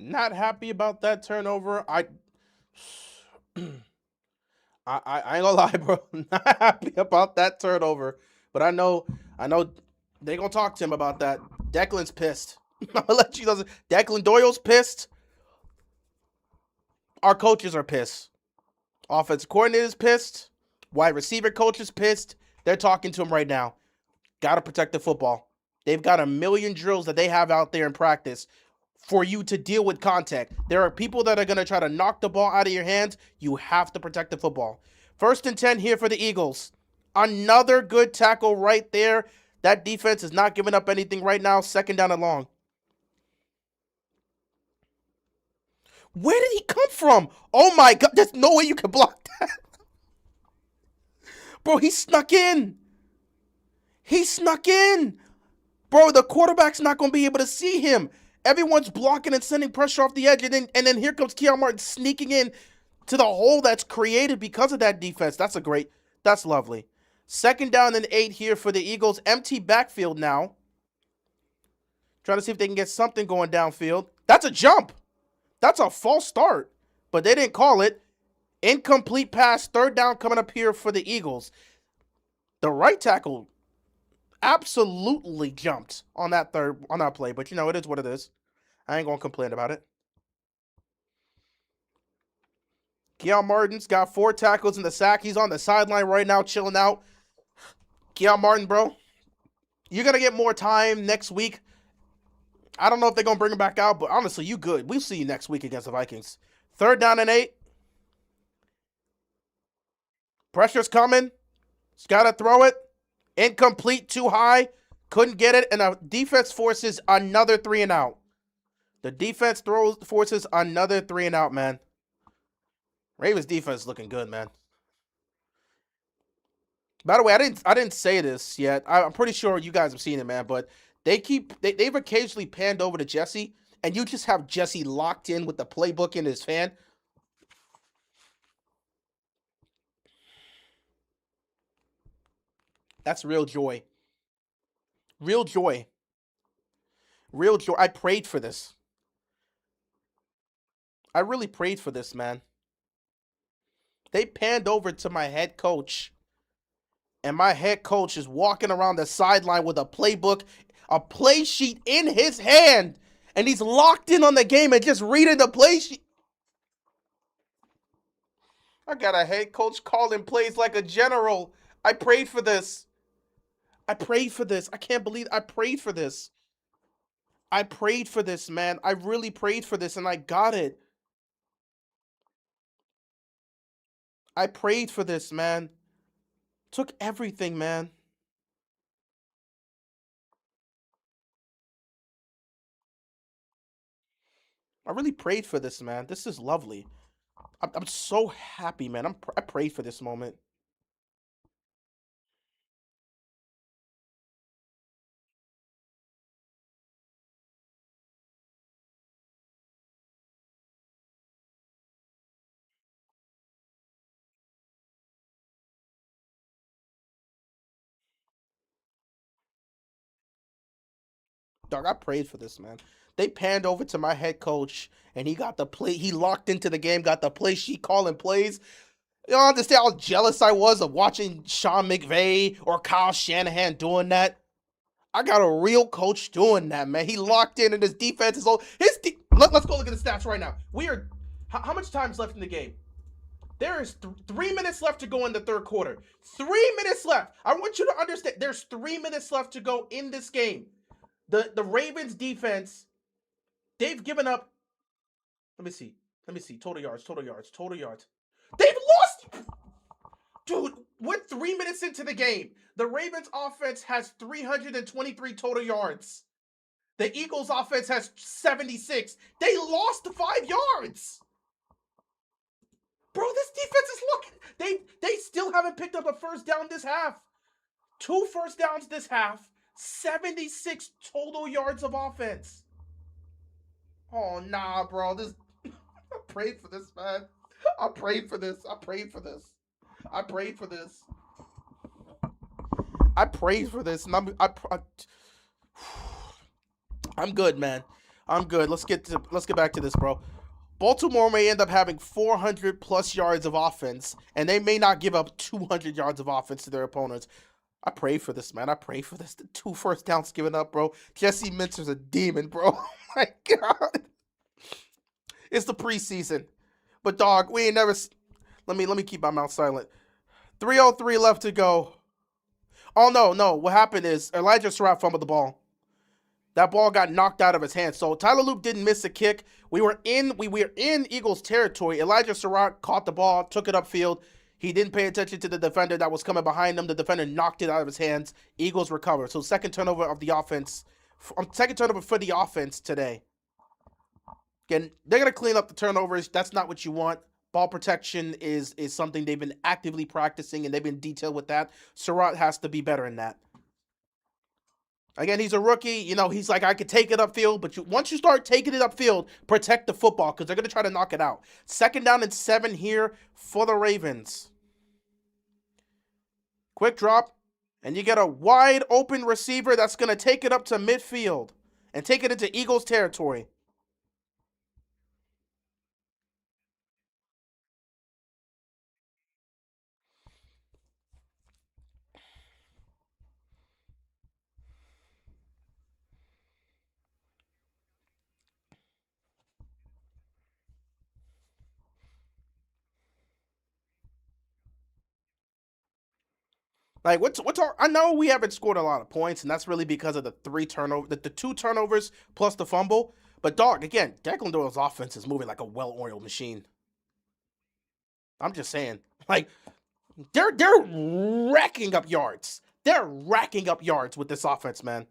Not happy about that turnover. I ain't gonna lie, bro. Not happy about that turnover. But I know they gonna talk to him about that. Declan's pissed. I'm gonna let you know. Declan Doyle's pissed. Our coaches are pissed. Offensive coordinator's pissed. Wide receiver coach is pissed. They're talking to him right now. Gotta protect the football. They've got a million drills that they have out there in practice for you to deal with contact. There are people that are going to try to knock the ball out of your hands. You have to protect the football. First and 10 here for the Eagles. Another good tackle right there. That defense is not giving up anything right now. Second down and long. Where did he come from? Oh my God. There's no way you can block that. Bro, he snuck in. He snuck in. Bro, the quarterback's not going to be able to see him. Everyone's blocking and sending pressure off the edge, and then here comes Keon Martin sneaking in to the hole that's created because of that defense. That's lovely. Second down and 8 here for the Eagles. Empty backfield now. Trying to see if they can get something going downfield. That's a jump. That's a false start, but they didn't call it. Incomplete pass, third down coming up here for the Eagles. The right tackle absolutely jumped on that play, but it is what it is. I ain't gonna complain about it. Keon Martin's got 4 tackles in the sack. He's on the sideline right now, chilling out. Keon Martin, bro, you're gonna get more time next week. I don't know if they're gonna bring him back out, but honestly, you good. We'll see you next week against the Vikings. Third down and 8. Pressure's coming. He's gotta throw it. Incomplete, too high. Couldn't get it, and the defense forces another 3 and out. The defense forces another 3 and out, man. Ravens defense looking good, man. By the way, I didn't say this yet. I'm pretty sure you guys have seen it, man. But they've occasionally panned over to Jesse, and you just have Jesse locked in with the playbook in his hand. That's real joy. Real joy. Real joy. I prayed for this. I really prayed for this, man. They panned over to my head coach, and my head coach is walking around the sideline with a playbook, a play sheet in his hand, and he's locked in on the game and just reading the play sheet. I got a head coach calling plays like a general. I prayed for this. I prayed for this. I can't believe I prayed for this. I prayed for this, man. I really prayed for this, and I got it. I prayed for this, man. Took everything, man. I really prayed for this, man. This is lovely. I'm so happy, man. I prayed for this moment. Dog, I prayed for this, man. They panned over to my head coach, and he got the play. He locked into the game, got the play sheet calling plays. You don't understand how jealous I was of watching Sean McVay or Kyle Shanahan doing that. I got a real coach doing that, man. He locked in, and his defense is all. Let's go look at the stats right now. We are. How much time's left in the game? There is 3 minutes left to go in the third quarter. 3 minutes left. I want you to understand. There's 3 minutes left to go in this game. The Ravens defense, they've given up. Let me see. Total yards. They've lost. Dude, we're 3 minutes into the game. The Ravens offense has 323 total yards. The Eagles offense has 76. They lost 5 yards. Bro, this defense is looking. They still haven't picked up a first down this half. 2 first downs this half. 76 total yards of offense. Oh, nah, bro. I prayed for this, man. I prayed for this. And I'm good, man. I'm good. Let's get back to this, bro. Baltimore may end up having 400 plus yards of offense, and they may not give up 200 yards of offense to their opponents. I pray for this, man. I pray for this. The 2 first downs given up, bro. Jesse Mintzer's a demon, bro. Oh my God. It's the preseason. But dog, we ain't never. Let me keep my mouth silent. 3:03 left to go. Oh no. What happened is Elijah Surratt fumbled the ball. That ball got knocked out of his hand. So Tyler Luke didn't miss a kick. We were in Eagles territory. Elijah Surratt caught the ball, took it upfield. He didn't pay attention to the defender that was coming behind him. The defender knocked it out of his hands. Eagles recovered. So second turnover of the offense. Second turnover for the offense today. Again, they're going to clean up the turnovers. That's not what you want. Ball protection is something they've been actively practicing, and they've been detailed with that. Surratt has to be better in that. Again, he's a rookie. He's like, I could take it upfield, but once you start taking it upfield, protect the football because they're going to try to knock it out. 2nd down and 7 here for the Ravens. Quick drop, and you get a wide open receiver that's going to take it up to midfield and take it into Eagles territory. Like what's our? I know we haven't scored a lot of points, and that's really because of the the two turnovers plus the fumble. But dog, again, Declan Doyle's offense is moving like a well-oiled machine. I'm just saying, like they're racking up yards. They're racking up yards with this offense, man.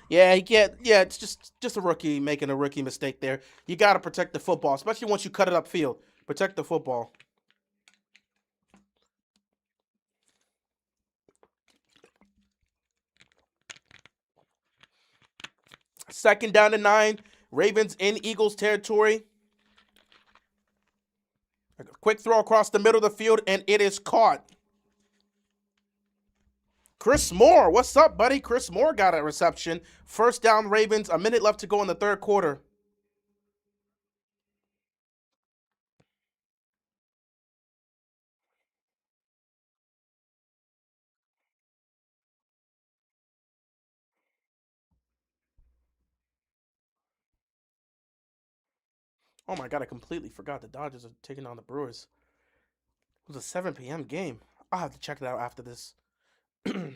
Yeah, he can't. Yeah, it's just a rookie making a rookie mistake there. You got to protect the football, especially once you cut it upfield. Protect the football. Second down to 9. Ravens in Eagles territory. A quick throw across the middle of the field, and it is caught. Chris Moore, what's up, buddy? Chris Moore got a reception. First down, Ravens. A minute left to go in the third quarter. Oh my God, I completely forgot the Dodgers are taking on the Brewers. It was a 7 p.m. game. I'll have to check it out after this.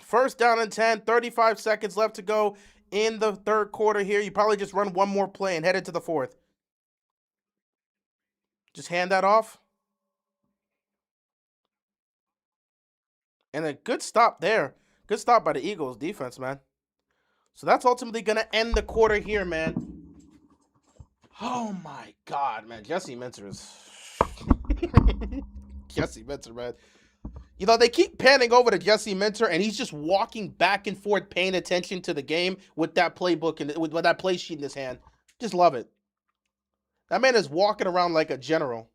First down and 10, 35 seconds left to go in the third quarter here. You probably just run one more play and head into the fourth. Just hand that off. And a good stop there. Good stop by the Eagles defense, man. So that's ultimately going to end the quarter here, man. Oh my God, man. Jesse Minter is. Jesse Minter, man. You know, they keep panning over to Jesse Minter, and he's just walking back and forth, paying attention to the game with that playbook and with that play sheet in his hand. Just love it. That man is walking around like a general.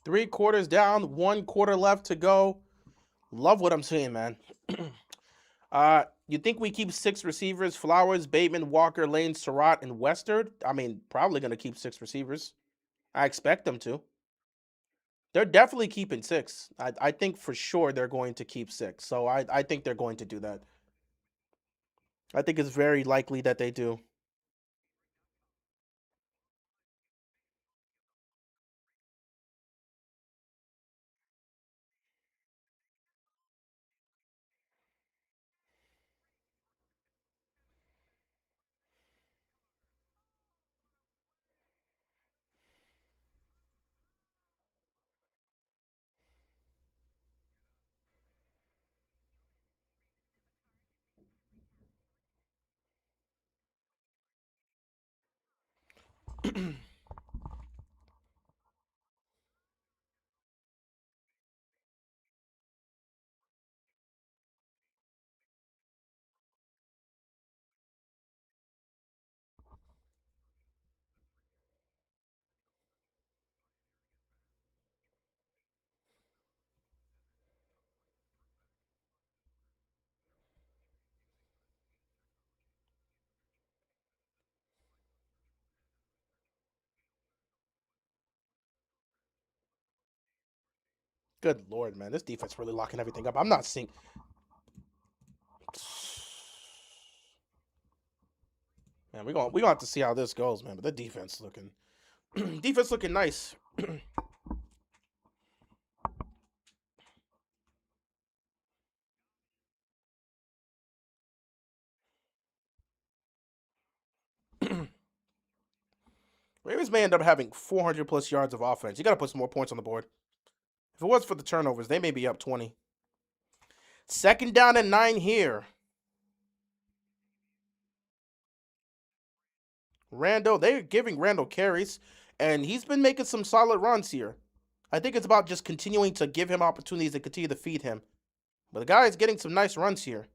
Three quarters down, 1 quarter left to go. Love what I'm seeing, man. You think we keep 6 receivers? Flowers, Bateman, Walker, Lane, Surratt, and Western? I mean, probably going to keep 6 receivers. I expect them to. They're definitely keeping 6. I think for sure they're going to keep 6. So I think they're going to do that. I think it's very likely that they do. Good Lord, man. This defense really locking everything up. I'm not seeing. Man, we gonna have to see how this goes, man. But the defense looking defense looking nice. Ravens may end up having 400 plus yards of offense. You got to put some more points on the board. If it was for the turnovers, they may be up 20. Second down and 9 here. Randall, they're giving Randall carries, and he's been making some solid runs here. I think it's about just continuing to give him opportunities and continue to feed him. But the guy is getting some nice runs here.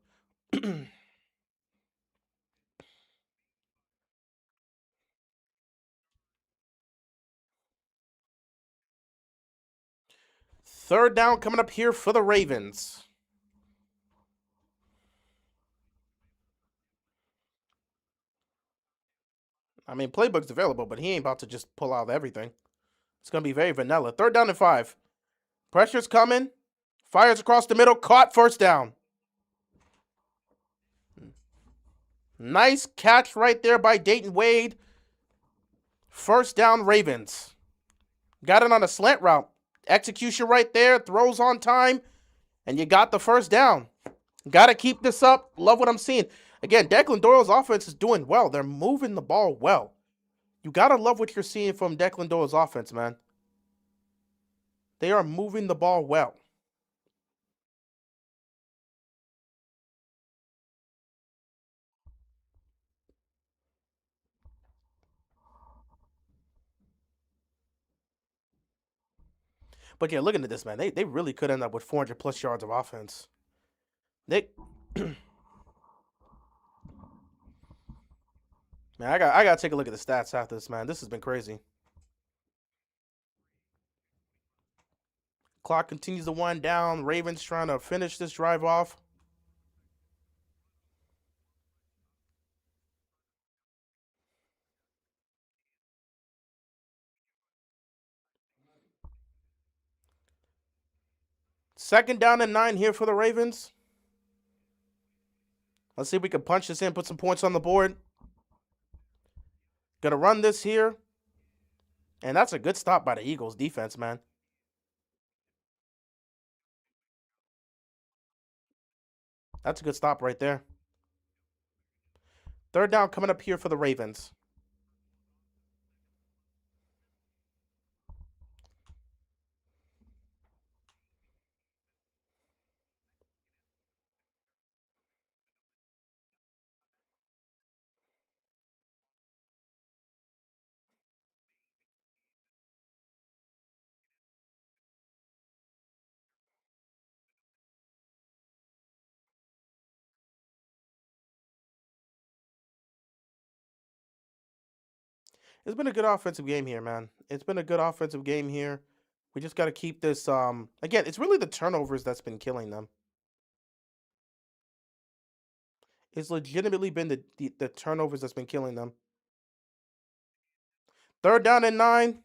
Third down coming up here for the Ravens. I mean, playbook's available, but he ain't about to just pull out everything. It's going to be very vanilla. Third down and 5. Pressure's coming. Fires across the middle. Caught, first down. Nice catch right there by Dayton Wade. First down, Ravens. Got it on a slant route. Execution right there. Throws on time. And you got the first down. Got to keep this up. Love what I'm seeing. Again, Declan Doyle's offense is doing well. They're moving the ball well. You got to love what you're seeing from Declan Doyle's offense, man. They are moving the ball well. But yeah, looking at this, man, they really could end up with 400 plus yards of offense. They, man, I got to take a look at the stats after this, man. This has been crazy. Clock continues to wind down. Ravens trying to finish this drive off. Second down and 9 here for the Ravens. Let's see if we can punch this in, put some points on the board. Gonna run this here. And that's a good stop by the Eagles defense, man. That's a good stop right there. Third down coming up here for the Ravens. It's been a good offensive game here, man. It's been a good offensive game here. We just got to keep this. Again, it's really the turnovers that's been killing them. It's legitimately been the turnovers that's been killing them. Third down and 9.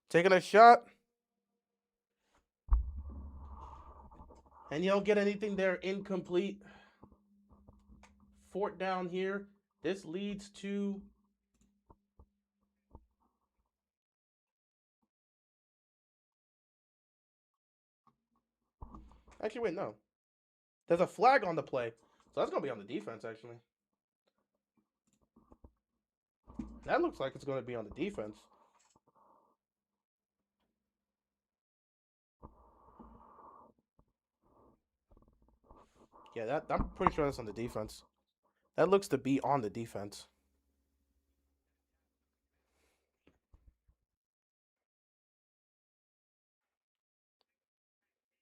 Taking a shot. And you don't get anything there. Incomplete. Fourth down here. This leads to... Actually, wait, no. There's a flag on the play. So that's going to be on the defense, actually. That looks like it's going to be on the defense. Yeah, I'm pretty sure that's on the defense. That looks to be on the defense.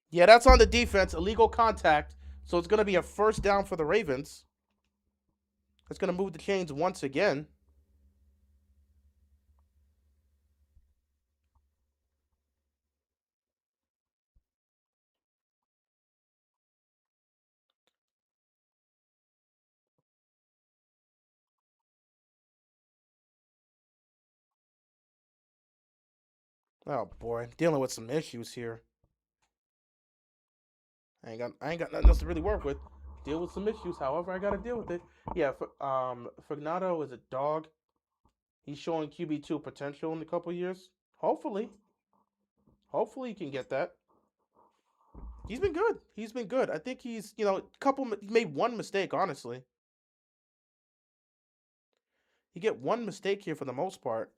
Yeah, that's on the defense. Illegal contact. So it's going to be a first down for the Ravens. It's going to move the chains once again. Oh boy, dealing with some issues here. I ain't got nothing else to really work with. Deal with some issues, however, I gotta deal with it. Yeah, Fagnato is a dog. He's showing QB2 potential in a couple years. Hopefully. Hopefully he can get that. He's been good. He's been good. I think he's, he made one mistake, honestly. He get one mistake here for the most part.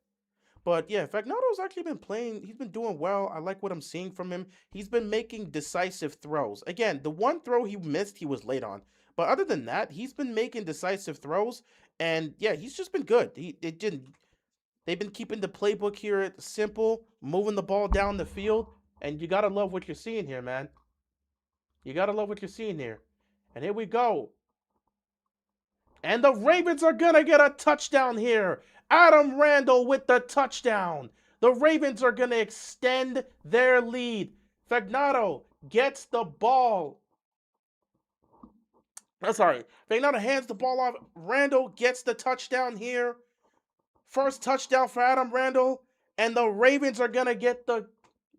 But yeah, Fagnato's actually been playing. He's been doing well. I like what I'm seeing from him. He's been making decisive throws. Again, the one throw he missed, he was late on. But other than that, he's been making decisive throws, and yeah, he's just been good. They've been keeping the playbook here simple, moving the ball down the field, and you gotta love what you're seeing here, man. You gotta love what you're seeing here. And here we go. And the Ravens are gonna get a touchdown here. Adam Randall with the touchdown. The Ravens are gonna extend their lead. Fagnano gets the ball. Sorry. Fagnano hands the ball off. Randall gets the touchdown here. First touchdown for Adam Randall. And the Ravens are gonna get the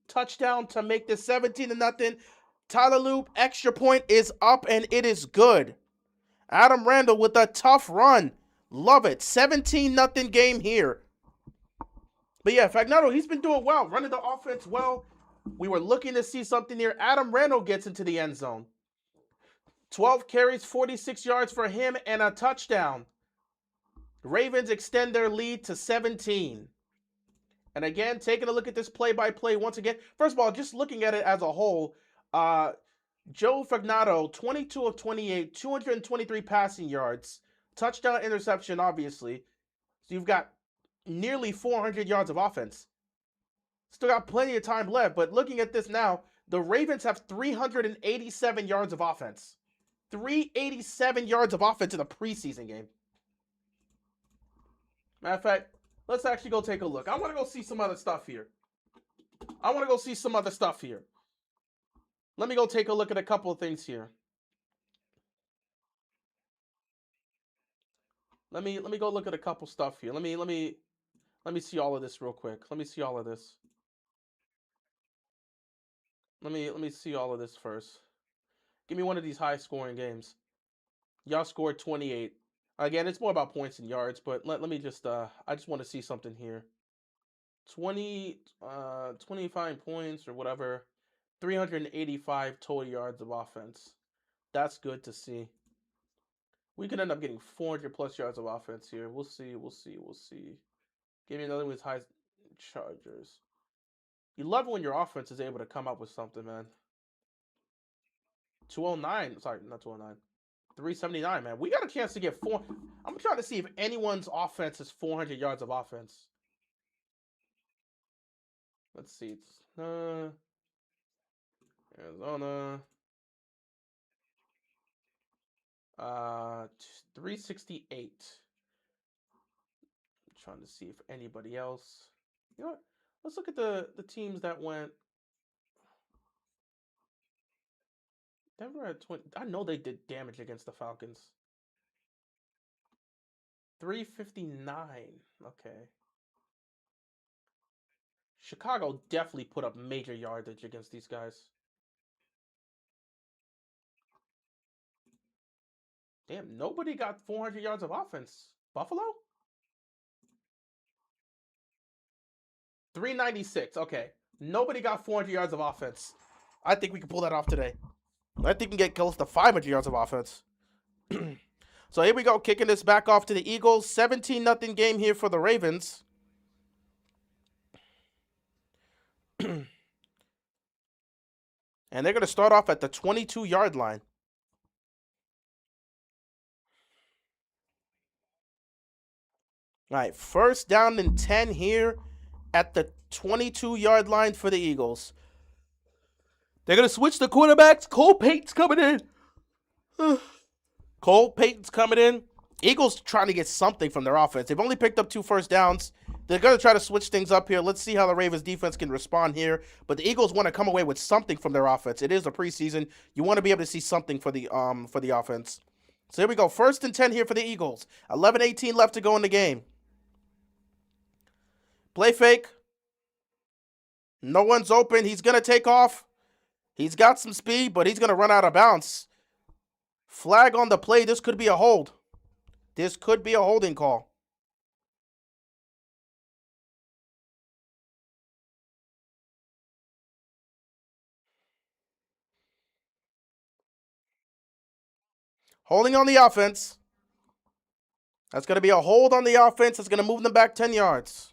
touchdown to make this 17-0. Tyler Loop, extra point is up, and it is good. Adam Randall with a tough run. Love it. 17-0 game here. But yeah, Fagnano, he's been doing well. Running the offense well. We were looking to see something here. Adam Randall gets into the end zone. 12 carries, 46 yards for him, and a touchdown. Ravens extend their lead to 17. And again, taking a look at this play-by-play once again. First of all, just looking at it as a whole, Joe Fagnano, 22 of 28, 223 passing yards, touchdown, interception, obviously. So you've got nearly 400 yards of offense. Still got plenty of time left, but looking at this now, the Ravens have 387 yards of offense. 387 yards of offense in a preseason game. Matter of fact, let's actually go take a look. I want to go see some other stuff here. Let me go take a look at a couple of things here. Let me go look at a couple stuff here. Let me see all of this real quick. Let me see all of this. Let me see all of this first. Give me one of these high scoring games. Y'all scored 28. Again, it's more about points and yards, but let me just I just want to see something here. 25 points or whatever. 385 total yards of offense. That's good to see. We could end up getting 400 plus yards of offense here. We'll see. Give me another one with high Chargers. You love it when your offense is able to come up with something, man. 209. Sorry, not 209. 379, man. We got a chance to get 4. I'm trying to see if anyone's offense is 400 yards of offense. Let's see. It's Arizona. 368. I'm trying to see if anybody else. You know what? Let's look at the teams that went. Denver at 20. I know they did damage against the Falcons. 359. Okay. Chicago definitely put up major yardage against these guys. Damn, nobody got 400 yards of offense. Buffalo? 396. Okay. Nobody got 400 yards of offense. I think we can pull that off today. I think we can get close to 500 yards of offense. So here we go, kicking this back off to the Eagles. 17-0 game here for the Ravens. And they're going to start off at the 22-yard line. All right, first down and 10 here at the 22-yard line for the Eagles. They're going to switch the quarterbacks. Cole Payton's coming in. Eagles trying to get something from their offense. They've only picked up 2 first downs. They're going to try to switch things up here. Let's see how the Ravens defense can respond here. But the Eagles want to come away with something from their offense. It is a preseason. You want to be able to see something for the offense. So here we go. First and 10 here for the Eagles. 11-18 left to go in the game. Play fake. No one's open. He's going to take off. He's got some speed, but he's going to run out of bounds. Flag on the play. This could be a hold. This could be a holding call. Holding on the offense. That's going to be a hold on the offense. It's going to move them back 10 yards.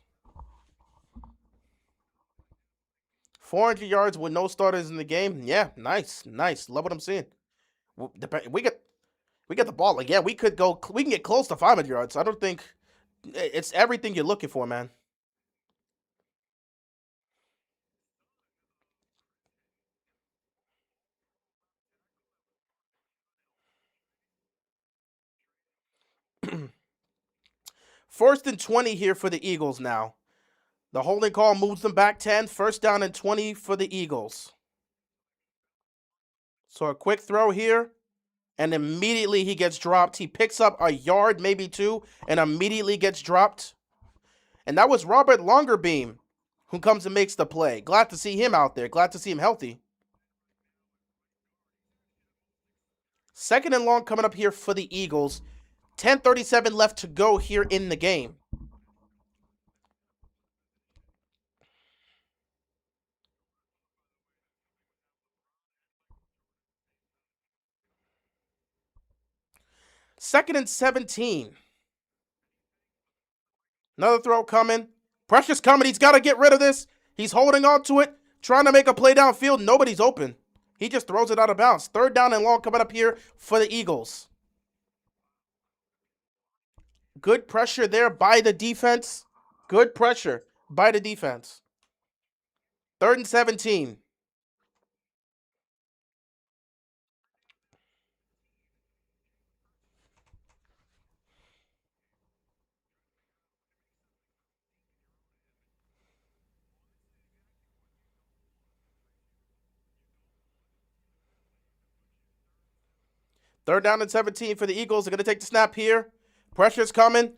400 yards with no starters in the game. Yeah, nice. Love what I'm seeing. We get We get the ball again. We can get close to 500 yards. I don't think it's everything you're looking for, man. First and 20 here for the Eagles now. The holding call moves them back 10. First down and 20 for the Eagles. So a quick throw here, and immediately he gets dropped. He picks up a yard, maybe two, and immediately gets dropped. And that was Robert Longerbeam who comes and makes the play. Glad to see him out there. Glad to see him healthy. Second and long coming up here for the Eagles. 10:37 left to go here in the game. Second and 17. Another throw coming. Pressure's coming. He's got to get rid of this. He's holding on to it, trying to make a play downfield. Nobody's open. He just throws it out of bounds. Third down and long coming up here for the Eagles. Good pressure there by the defense. Good pressure by the defense. Third and 17. Third down and 17 for the Eagles. They're going to take the snap here. Pressure's coming.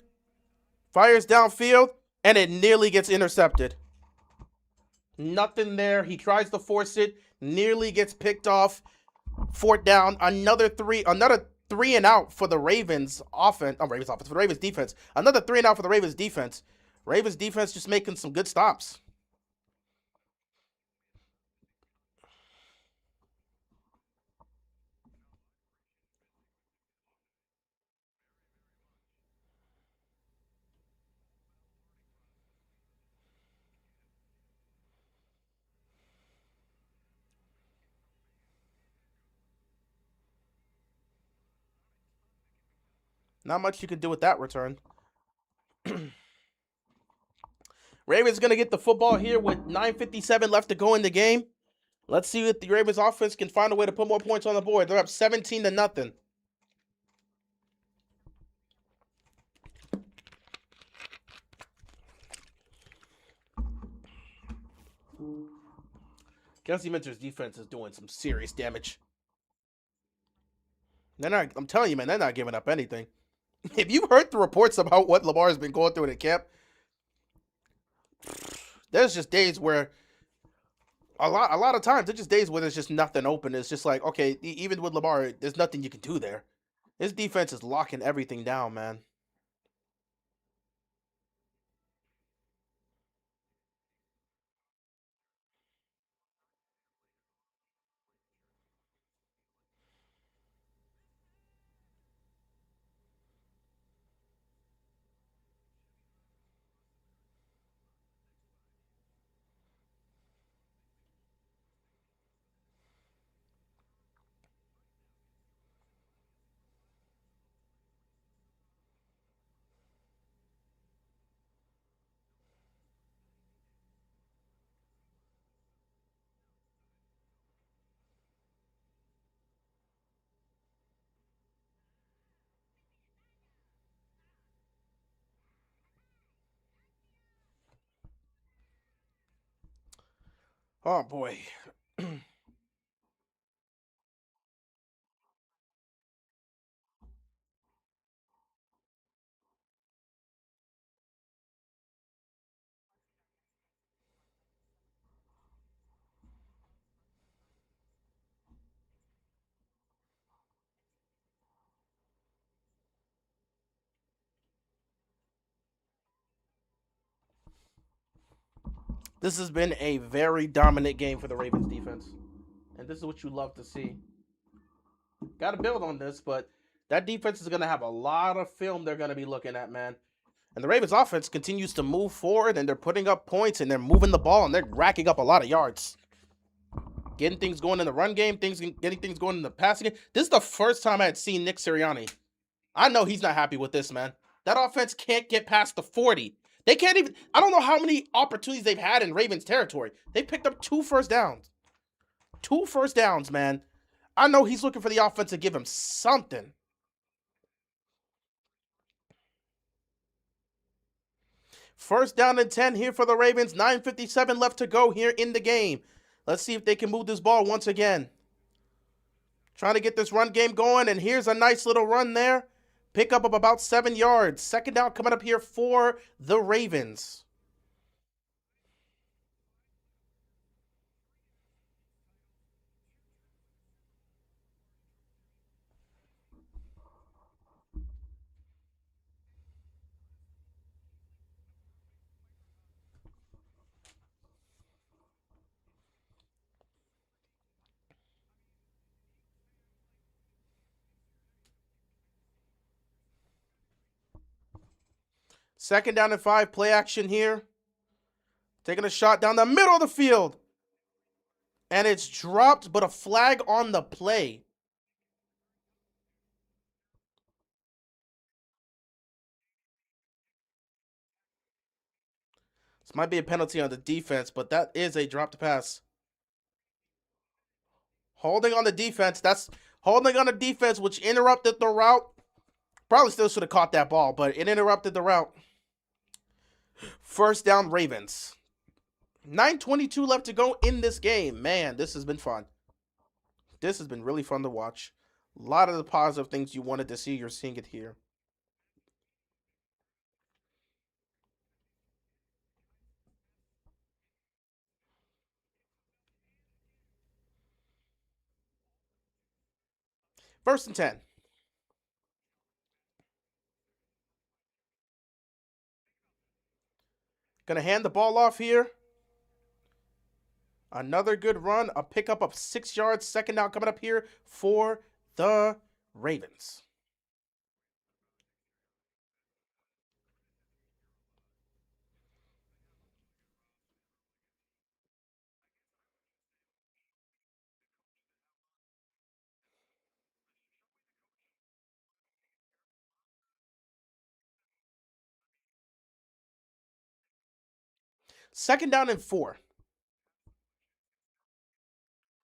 Fires downfield, and it nearly gets intercepted. Nothing there. He tries to force it. Nearly gets picked off. Fourth down. Another three and out for the Ravens offense. For the Ravens defense. Another 3 and out for the Ravens defense. Ravens defense just making some good stops. Not much you can do with that return. Ravens going to get the football here with 9:57 left to go in the game. Let's see if the Ravens offense can find a way to put more points on the board. They're up 17-0. Kelsey Minter's defense is doing some serious damage. I'm telling you, man, they're not giving up anything. If you've heard the reports about what Lamar has been going through in the camp, there's just days where a lot of times there's just days where there's just nothing open. It's just like, okay, even with Lamar, there's nothing you can do there. His defense is locking everything down, man. Oh boy. This has been a very dominant game for the Ravens defense. And this is what you love to see. Got to build on this, but that defense is going to have a lot of film they're going to be looking at, man. And the Ravens offense continues to move forward, and they're putting up points, and they're moving the ball, and they're racking up a lot of yards. getting things going in the run game, getting things going in the passing game. This is the first time I had seen Nick Sirianni. I know he's not happy with this, man. That offense can't get past the 40. They can't even. I don't know how many opportunities they've had in Ravens territory. They picked up 2 first downs. 2 first downs, man. I know he's looking for the offense to give him something. First down and 10 here for the Ravens. 9:57 left to go here in the game. Let's see if they can move this ball once again. Trying to get this run game going, and here's a nice little run there. Pickup of about 7 yards. Second down coming up here for the Ravens. Second down and 5, play action here. Taking a shot down the middle of the field. And it's dropped, but a flag on the play. This might be a penalty on the defense, but that is a dropped pass. Holding on the defense. That's holding on the defense, which interrupted the route. Probably still should have caught that ball, but it interrupted the route. First down, Ravens. 9:22 left to go in this game. Man, this has been fun. This has been really fun to watch. A lot of the positive things you wanted to see, you're seeing it here. First and 10. Gonna hand the ball off here. Another good run. A pickup of 6 yards. Second down coming up here for the Ravens. Second down and 4.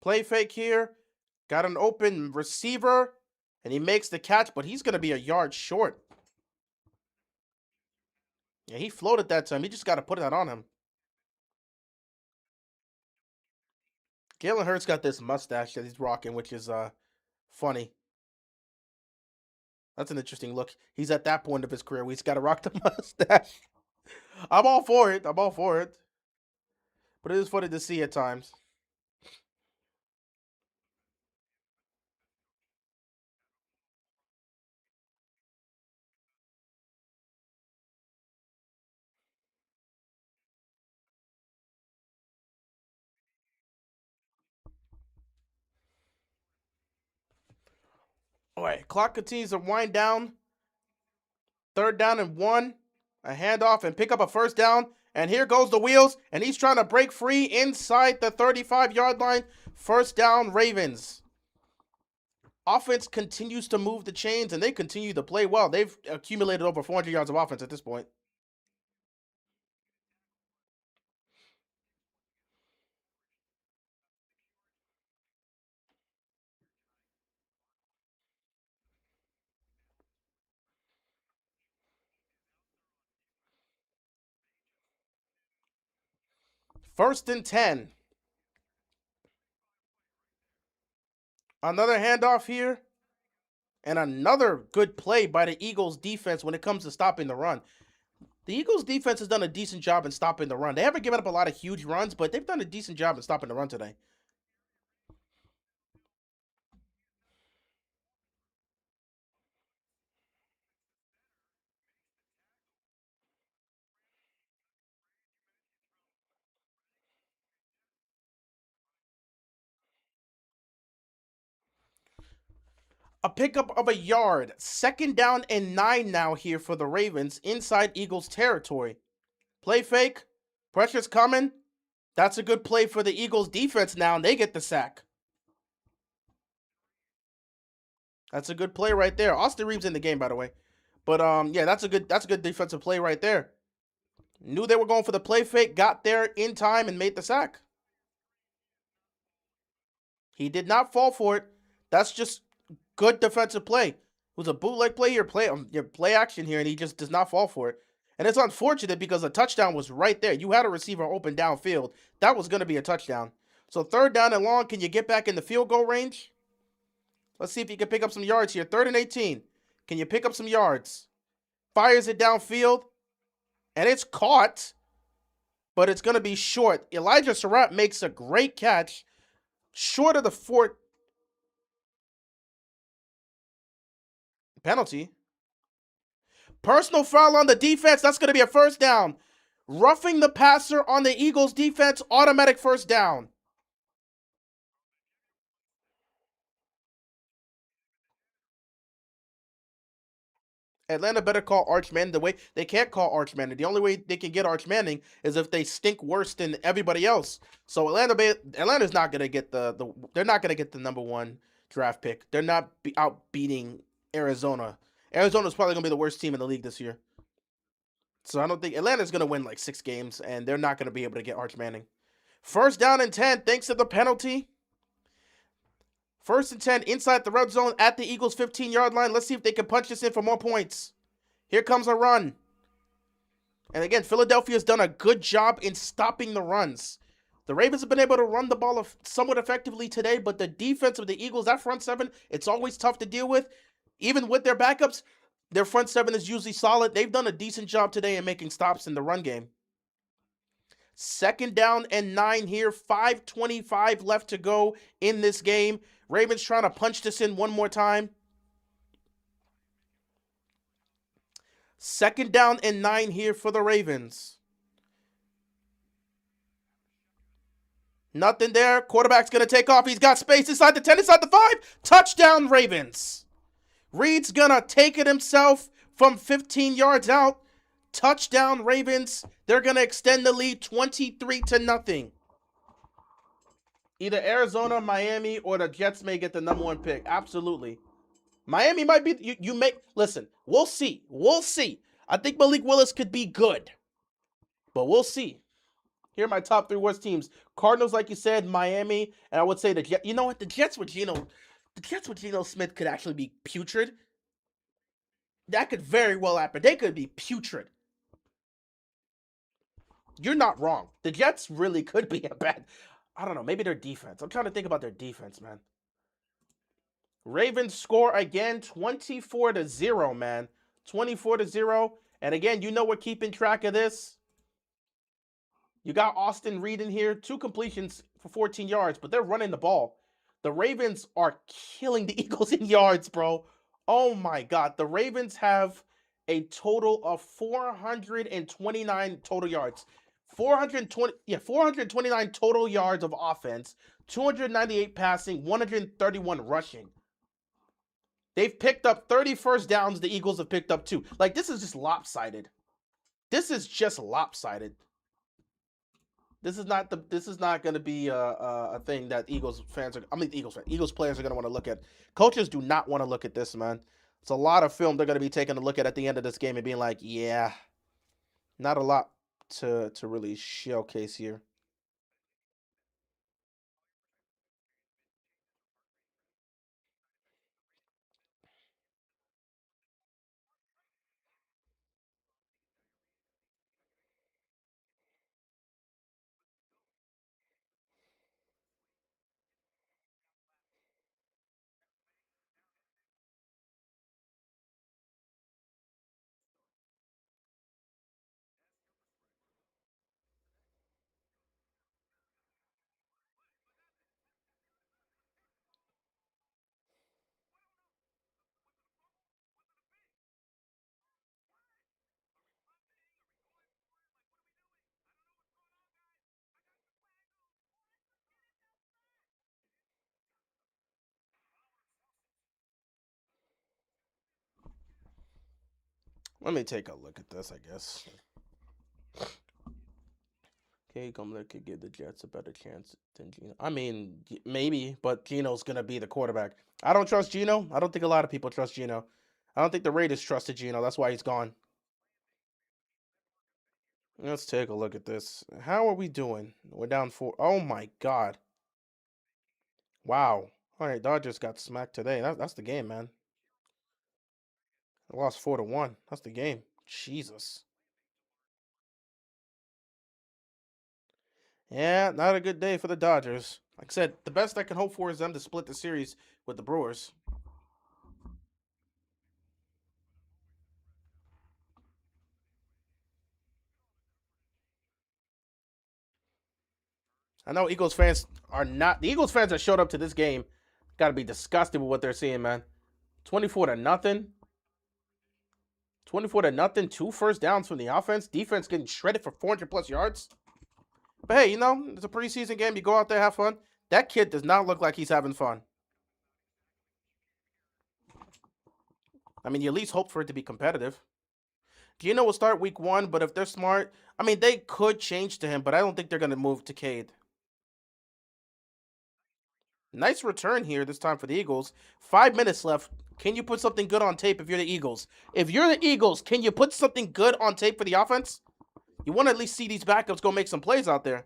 Play fake here. Got an open receiver, and he makes the catch, but he's going to be a yard short. Yeah, he floated that time. He just got to put that on him. Galen Hurts got this mustache that he's rocking, which is funny. That's an interesting look. He's at that point of his career where he's got to rock the mustache. I'm all for it. I'm all for it. But it is funny to see at times. All right, clock continues to wind down. Third down and 1. A handoff and pick up a first down. And here goes the wheels. And he's trying to break free inside the 35-yard line. First down, Ravens. Offense continues to move the chains, and they continue to play well. They've accumulated over 400 yards of offense at this point. First and 10. Another handoff here. And another good play by the Eagles defense when it comes to stopping the run. The Eagles defense has done a decent job in stopping the run. They haven't given up a lot of huge runs, but they've done a decent job in stopping the run today. A pickup of a yard. Second down and 9 now here for the Ravens inside Eagles territory. Play fake. Pressure's coming. That's a good play for the Eagles defense now, and they get the sack. That's a good play right there. Austin Reeves in the game, by the way. But yeah, that's a good defensive play right there. Knew they were going for the play fake, got there in time and made the sack. He did not fall for it. That's just good defensive play. It was a bootleg play, your play action here, and he just does not fall for it. And it's unfortunate because the touchdown was right there. You had a receiver open downfield. That was going to be a touchdown. So third down and long, can you get back in the field goal range? Let's see if you can pick up some yards here. 3rd and 18. Can you pick up some yards? Fires it downfield, and it's caught, but it's going to be short. Elijah Surratt makes a great catch, short of the 4th penalty. Personal foul on the defense. That's going to be a first down. Roughing the passer on the Eagles defense, automatic first down. Atlanta better call Arch Manning the way they can't call Arch Manning. The only way they can get Arch Manning is if they stink worse than everybody else. So Atlanta's not gonna get they're not gonna get the number 1 draft pick. They're not out beating Arizona. Arizona's probably gonna be the worst team in the league this year. So I don't think Atlanta's gonna win like 6 games, and they're not gonna be able to get Arch Manning. First down and 10, thanks to the penalty. 1st and 10 inside the red zone at the Eagles 15-yard line. Let's see if they can punch this in for more points. Here comes a run. And again, Philadelphia's done a good job in stopping the runs. The Ravens have been able to run the ball somewhat effectively today, but the defense of the Eagles, that front seven, it's always tough to deal with. Even with their backups, their front seven is usually solid. They've done a decent job today in making stops in the run game. 2nd down and 9 here. 5:25 left to go in this game. Ravens trying to punch this in one more time. 2nd down and 9 here for the Ravens. Nothing there. Quarterback's going to take off. He's got space inside the 10, inside the 5. Touchdown, Ravens. Reed's going to take it himself from 15 yards out. Touchdown, Ravens. They're going to extend the lead 23-0. Either Arizona, Miami, or the Jets may get the number 1 pick. Absolutely. Miami might be, listen, we'll see. We'll see. I think Malik Willis could be good, but we'll see. Here are my top 3 worst teams. Cardinals, like you said, Miami, and I would say the Jets. You know what? The Jets with Geno Smith could actually be putrid. That could very well happen. They could be putrid. You're not wrong. The Jets really could be a bad, I don't know, maybe their defense. I'm trying to think about their defense, man. Ravens score again, 24-0, man. 24-0. And again, you know we're keeping track of this. You got Austin Reed in here, 2 completions for 14 yards, but they're running the ball. The Ravens are killing the Eagles in yards, bro. Oh my God. The Ravens have a total of 429 total yards. 429 total yards of offense, 298 passing, 131 rushing. They've picked up 30 first downs. The Eagles have picked up 2. Like, this is just lopsided. This is just lopsided. This is not going to be a thing that Eagles players are going to want to look at. Coaches do not want to look at this, man. It's a lot of film they're going to be taking a look at the end of this game and being like, yeah, not a lot to really showcase here. Let me take a look at this, I guess. K. Gumler could give the Jets a better chance than Geno. I mean, maybe, but Geno's gonna be the quarterback. I don't trust Geno. I don't think a lot of people trust Geno. I don't think the Raiders trusted Geno. That's why he's gone. Let's take a look at this. How are we doing? We're down 4. Oh my God. Wow. All right, Dodgers got smacked today. That's the game, man. I lost 4-1. That's the game. Jesus. Yeah, not a good day for the Dodgers. Like I said, the best I can hope for is them to split the series with the Brewers. I know Eagles fans are not. The Eagles fans that showed up to this game got to be disgusted with what they're seeing, man. 24-0. 24-0. 2 first downs from the offense. Defense getting shredded for 400 plus yards. But hey, it's a preseason game. You go out there, have fun. That kid does not look like he's having fun. I mean, you at least hope for it to be competitive. Geno will start week 1, but if they're smart, I mean, they could change to him, but I don't think they're going to move to Cade. Nice return here this time for the Eagles. 5 minutes left. Can you put something good on tape if you're the Eagles? If you're the Eagles, can you put something good on tape for the offense? You want to at least see these backups go make some plays out there.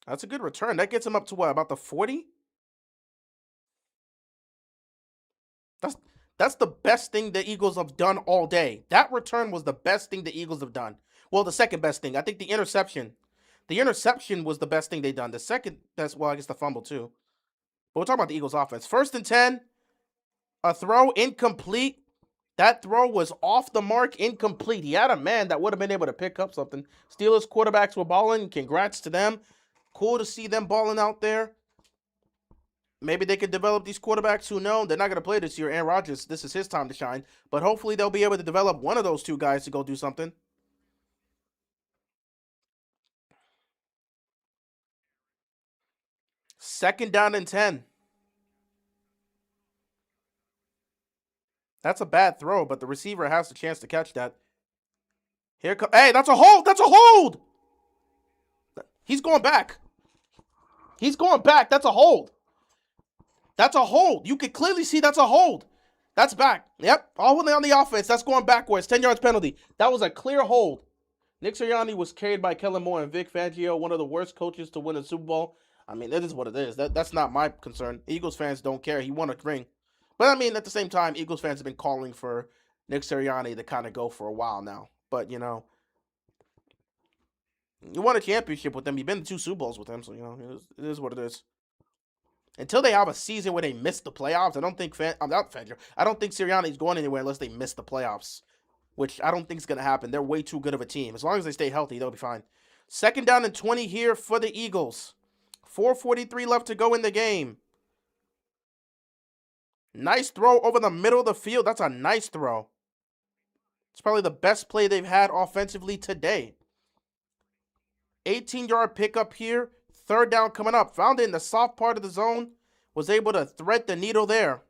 That's a good return. That gets him up to what, about the 40? That's the best thing the Eagles have done all day. That return was the best thing the Eagles have done. Well, the second best thing. I think the interception. The interception was the best thing they've done. The second best, well, I guess the fumble too. But we're talking about the Eagles offense. 1st and 10. A throw incomplete. That throw was off the mark, incomplete. He had a man that would have been able to pick up something. Steelers quarterbacks were balling. Congrats to them. Cool to see them balling out there. Maybe they could develop these quarterbacks who know they're not going to play this year. Aaron Rodgers, this is his time to shine. But hopefully they'll be able to develop one of those 2 guys to go do something. 2nd down and 10. That's a bad throw, but the receiver has the chance to catch that. Here comes. Hey, that's a hold. That's a hold. He's going back. He's going back. That's a hold. That's a hold. You can clearly see that's a hold. That's back. Yep. All on the offense. That's going backwards. 10 yards penalty. That was a clear hold. Nick Sirianni was carried by Kellen Moore and Vic Fangio, one of the worst coaches to win a Super Bowl. I mean, that is what it is. That's not my concern. Eagles fans don't care. He won a ring. But I mean, at the same time, Eagles fans have been calling for Nick Sirianni to kind of go for a while now. But, you won a championship with them. You've been to 2 Super Bowls with them. So, it is what it is. Until they have a season where they miss the playoffs, I don't think I don't think Sirianni's going anywhere unless they miss the playoffs, which I don't think is going to happen. They're way too good of a team. As long as they stay healthy, they'll be fine. 2nd down and 20 here for the Eagles. 4:43 left to go in the game. Nice throw over the middle of the field. That's a nice throw. It's probably the best play they've had offensively today. 18-yard pickup here. 3rd down coming up. Found it in the soft part of the zone. Was able to thread the needle there.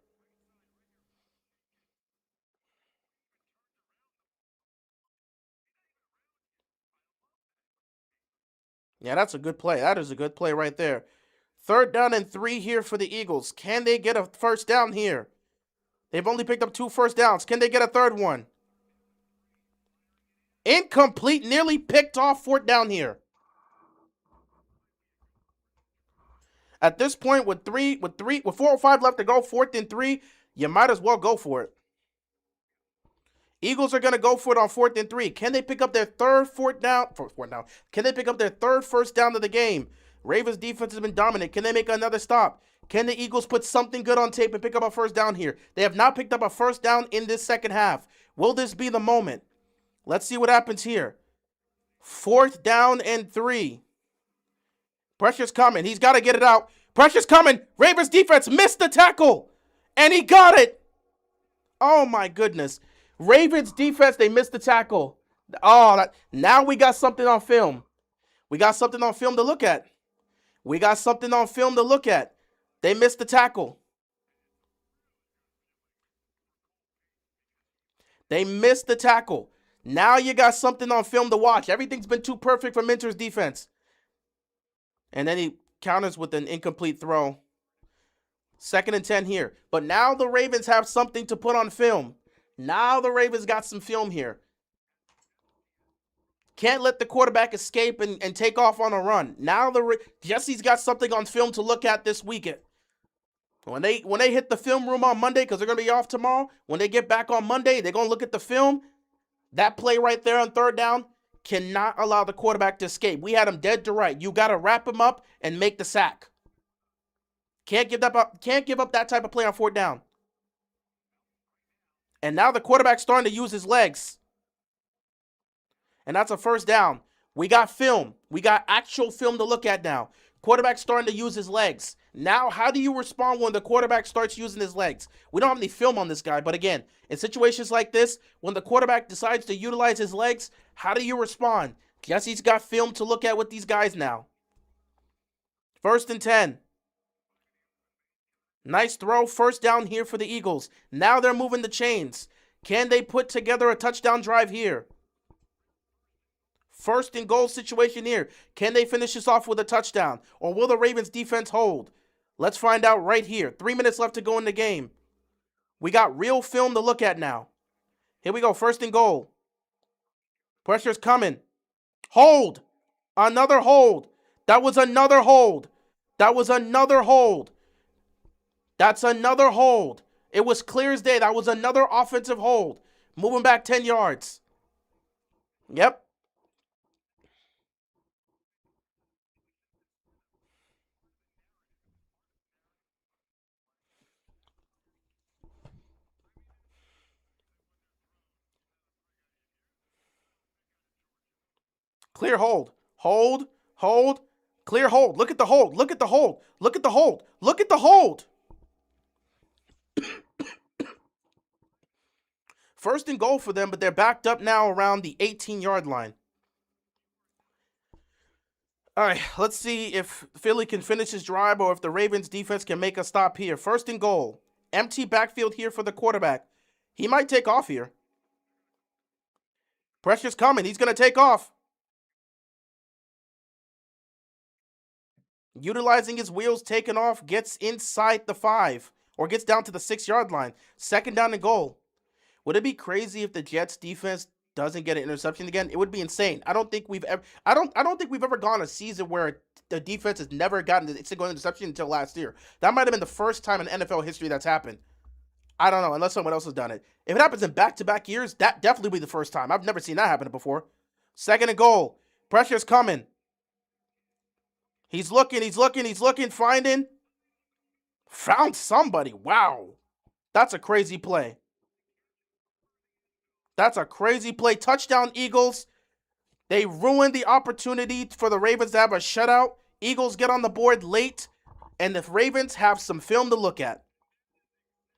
Yeah, that's a good play. That is a good play right there. 3rd down and 3 here for the Eagles. Can they get a first down here? They've only picked up 2 first downs. Can they get a 3rd one? Incomplete. Nearly picked off 4th down here. At this point, with 4 or 5 left to go, 4th and 3, you might as well go for it. Eagles are going to go for it on 4th and 3. Can they pick up their 3rd fourth down? Can they pick up their 3rd first down of the game? Ravens defense has been dominant. Can they make another stop? Can the Eagles put something good on tape and pick up a first down here? They have not picked up a first down in this second half. Will this be the moment? Let's see what happens here. 4th down and 3. Pressure's coming. He's got to get it out. Pressure's coming. Ravens defense missed the tackle. And he got it. Oh, my goodness. Ravens defense, they missed the tackle. Oh, now we got something on film. We got something on film to look at. We got something on film to look at. They missed the tackle. They missed the tackle. Now you got something on film to watch. Everything's been too perfect for Minter's defense. And then he counters with an incomplete throw. 2nd and 10 here. But now the Ravens have something to put on film. Now the Ravens got some film here. Can't let the quarterback escape and take off on a run. Now Jesse's got something on film to look at this weekend. When they hit the film room on Monday, because they're going to be off tomorrow, when they get back on Monday, they're going to look at the film. That play right there on 3rd down cannot allow the quarterback to escape. We had him dead to right. You got to wrap him up and make the sack. Can't give up that type of play on 4th down. And now the quarterback's starting to use his legs. And that's a 1st down. We got film. We got actual film to look at now. Quarterback's starting to use his legs. Now, how do you respond when the quarterback starts using his legs? We don't have any film on this guy, but again, in situations like this, when the quarterback decides to utilize his legs, how do you respond? Jesse's got film to look at with these guys now. 1st and 10. Nice throw. 1st down here for the Eagles. Now they're moving the chains. Can they put together a touchdown drive here? 1st and goal situation here. Can they finish this off with a touchdown? Or will the Ravens defense hold? Let's find out right here. 3 minutes left to go in the game. We got real film to look at now. Here we go. 1st and goal. Pressure's coming. Hold. Another hold. That was another hold. That was another hold. That's another hold. It was clear as day. That was another offensive hold. Moving back 10 yards. Yep. Clear hold. Hold. Hold. Clear hold. Look at the hold. Look at the hold. Look at the hold. Look at the hold. 1st and goal for them, but they're backed up now around the 18-yard line. All right, let's see if Philly can finish his drive or if the Ravens defense can make a stop here. 1st and goal. Empty backfield here for the quarterback. He might take off here. Pressure's coming. He's going to take off. Utilizing his wheels, taking off, gets inside the 5 or gets down to the 6-yard line. 2nd down and goal. Would it be crazy if the Jets defense doesn't get an interception again? It would be insane. I don't think we've ever gone a season where the defense has never gotten a single interception until last year. That might have been the first time in NFL history that's happened. I don't know, unless someone else has done it. If it happens in back-to-back years, that definitely will be the first time. I've never seen that happen before. 2nd and goal. Pressure's coming. He's looking, finding. Found somebody. Wow. That's a crazy play. That's a crazy play. Touchdown, Eagles. They ruined the opportunity for the Ravens to have a shutout. Eagles get on the board late, and the Ravens have some film to look at.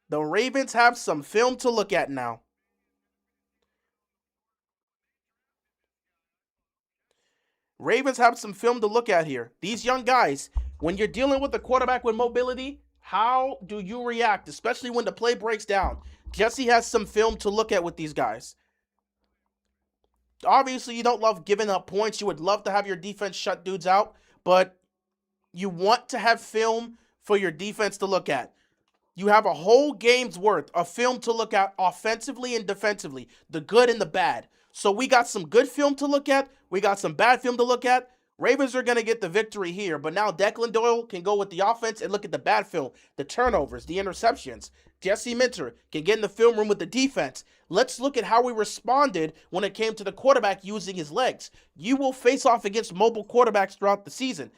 The Ravens have some film to look at now. Ravens have some film to look at here. These young guys, when you're dealing with a quarterback with mobility, how do you react, especially when the play breaks down? Jesse has some film to look at with these guys. Obviously, you don't love giving up points. You would love to have your defense shut dudes out, but you want to have film for your defense to look at. You have a whole game's worth of film to look at offensively and defensively, the good and the bad. So we got some good film to look at. We got some bad film to look at. Ravens are going to get the victory here, but now Declan Doyle can go with the offense and look at the bad film, the turnovers, the interceptions. Jesse Minter can get in the film room with the defense. Let's look at how we responded when it came to the quarterback using his legs. You will face off against mobile quarterbacks throughout the season.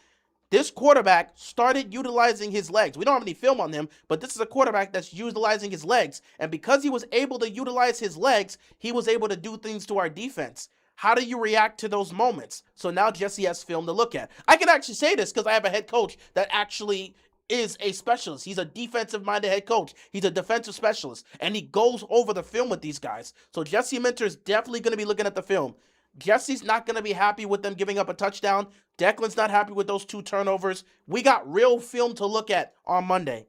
This quarterback started utilizing his legs. We don't have any film on him, but this is a quarterback that's utilizing his legs. And because he was able to utilize his legs, he was able to do things to our defense. How do you react to those moments? So now Jesse has film to look at. I can actually say this because I have a head coach that actually is a specialist. He's a defensive-minded head coach. He's a defensive specialist, and he goes over the film with these guys. So Jesse Minter is definitely going to be looking at the film. Jesse's not going to be happy with them giving up a touchdown. Declan's not happy with those 2 turnovers. We got real film to look at on Monday.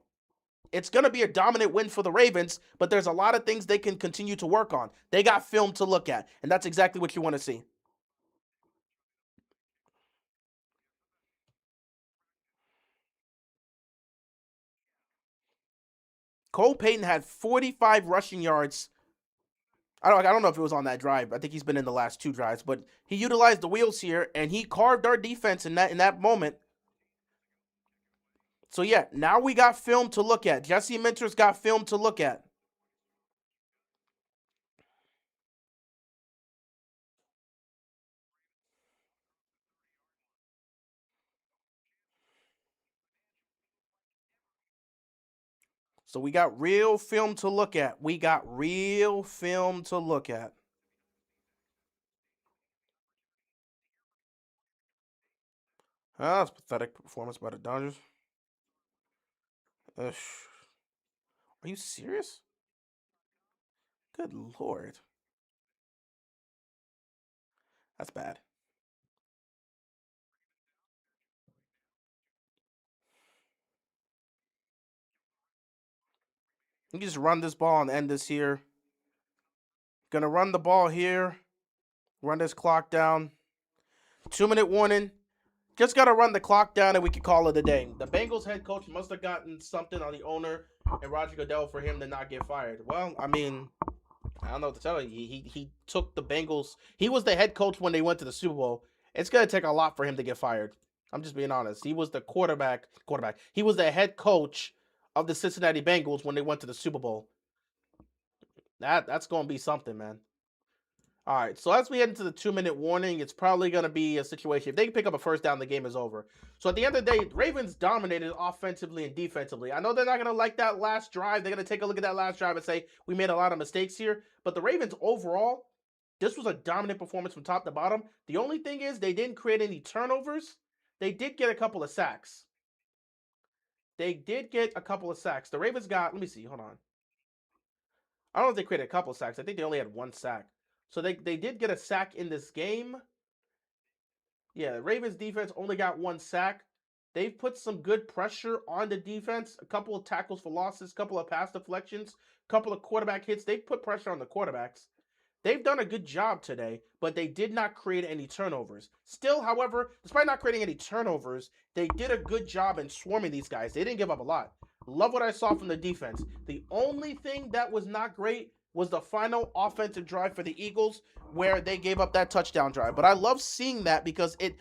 it's going to be a dominant win for the Ravens, but there's a lot of things they can continue to work on. They got film to look at, and that's exactly what you want to see. Cole Payton had 45 rushing yards. I don't know if it was on that drive. I think he's been in the last 2 drives, but he utilized the wheels here and he carved our defense in that moment. So yeah, now we got film to look at. Jesse Minter's got film to look at. So we got real film to look at. We got real film to look at. That's pathetic performance by the Dodgers. Ugh. Are you serious? Good lord. That's bad. You can just run this ball and end this here. Gonna run the ball here. Run this clock down. 2-minute warning. Just gotta run the clock down and we can call it a day. The Bengals head coach must have gotten something on the owner and Roger Goodell for him to not get fired. Well, I mean, I don't know what to tell you. He took the Bengals. He was the head coach when they went to the Super Bowl. It's gonna take a lot for him to get fired. I'm just being honest. He was the quarterback. He was the head coach of the Cincinnati Bengals when they went to the Super Bowl. That's gonna be something, man. All right, so as we head into the 2-minute warning, it's probably going to be a situation. If they can pick up a first down, the game is over. So at the end of the day, Ravens dominated offensively and defensively. I know they're not going to like that last drive. They're going to take a look at that last drive and say, we made a lot of mistakes here. But the Ravens overall, this was a dominant performance from top to bottom. The only thing is they didn't create any turnovers. They did get a couple of sacks. The Ravens got, let me see, hold on. I don't know if they created a couple of sacks. I think they only had 1 sack. So they did get a sack in this game. Yeah, the Ravens defense only got 1 sack. They've put some good pressure on the defense. A couple of tackles for losses, a couple of pass deflections, a couple of quarterback hits. They've put pressure on the quarterbacks. They've done a good job today, but they did not create any turnovers. Still, however, despite not creating any turnovers, they did a good job in swarming these guys. They didn't give up a lot. Love what I saw from the defense. The only thing that was not great was the final offensive drive for the Eagles where they gave up that touchdown drive. But I love seeing that because in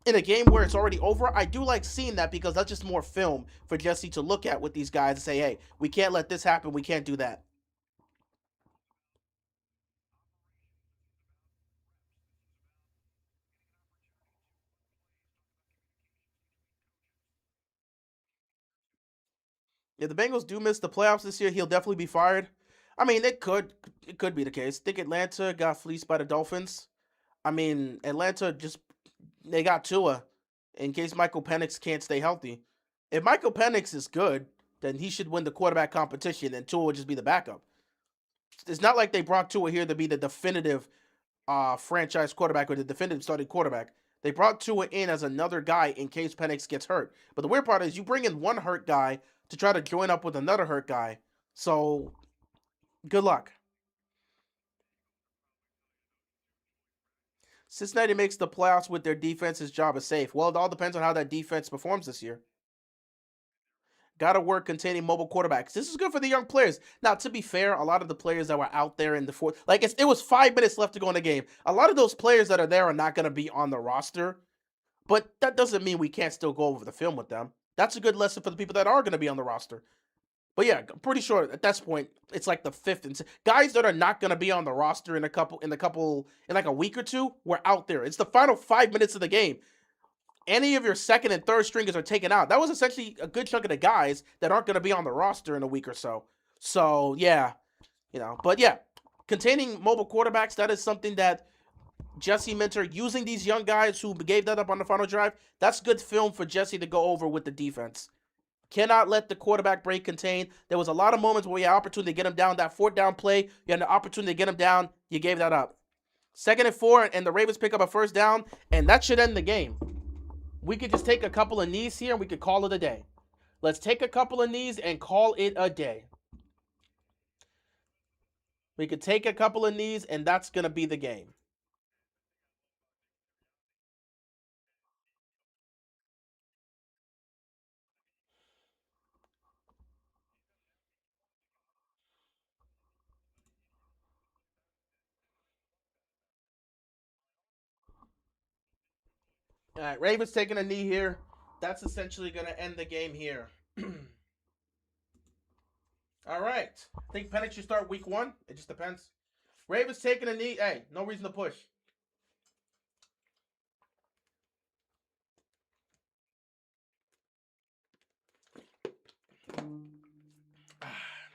a game where it's already over, I do like seeing that because that's just more film for Jesse to look at with these guys and say, hey, we can't let this happen. We can't do that. If the Bengals do miss the playoffs this year, he'll definitely be fired. I mean, it could be the case. I think Atlanta got fleeced by the Dolphins. I mean, Atlanta just they got Tua in case Michael Penix can't stay healthy. If Michael Penix is good, then he should win the quarterback competition, and Tua would just be the backup. It's not like they brought Tua here to be the definitive franchise quarterback or the definitive starting quarterback. They brought Tua in as another guy in case Penix gets hurt. But the weird part is you bring in one hurt guy to try to join up with another hurt guy. So good luck. Cincinnati makes the playoffs with their defense's job is safe. Well, it all depends on how that defense performs this year. Got to work containing mobile quarterbacks. This is good for the young players. Now, to be fair, a lot of the players that were out there in the fourth, like it was 5 minutes left to go in the game. A lot of those players that are there are not going to be on the roster, but that doesn't mean we can't still go over the film with them. That's a good lesson for the people that are going to be on the roster. But yeah, I'm pretty sure at this point it's like the fifth and guys that are not going to be on the roster in like a week or two. We're out there. It's the final 5 minutes of the game. Any of your second and third stringers are taken out. That was essentially a good chunk of the guys that aren't going to be on the roster in a week or so. So yeah, but yeah, containing mobile quarterbacks, that is something that Jesse Minter using these young guys who gave that up on the final drive. That's good film for Jesse to go over with the defense. Cannot let the quarterback break contain. There was a lot of moments where you had opportunity to get him down. That fourth down play, you had an opportunity to get him down. You gave that up. 2nd and 4, and the Ravens pick up a first down, and that should end the game. We could just take a couple of knees here, and we could call it a day. Let's take a couple of knees and call it a day. We could take a couple of knees, and that's going to be the game. All right, Ravens taking a knee here. That's essentially going to end the game here. All right. I think Penix should start week 1. It just depends. Ravens taking a knee. Hey, no reason to push.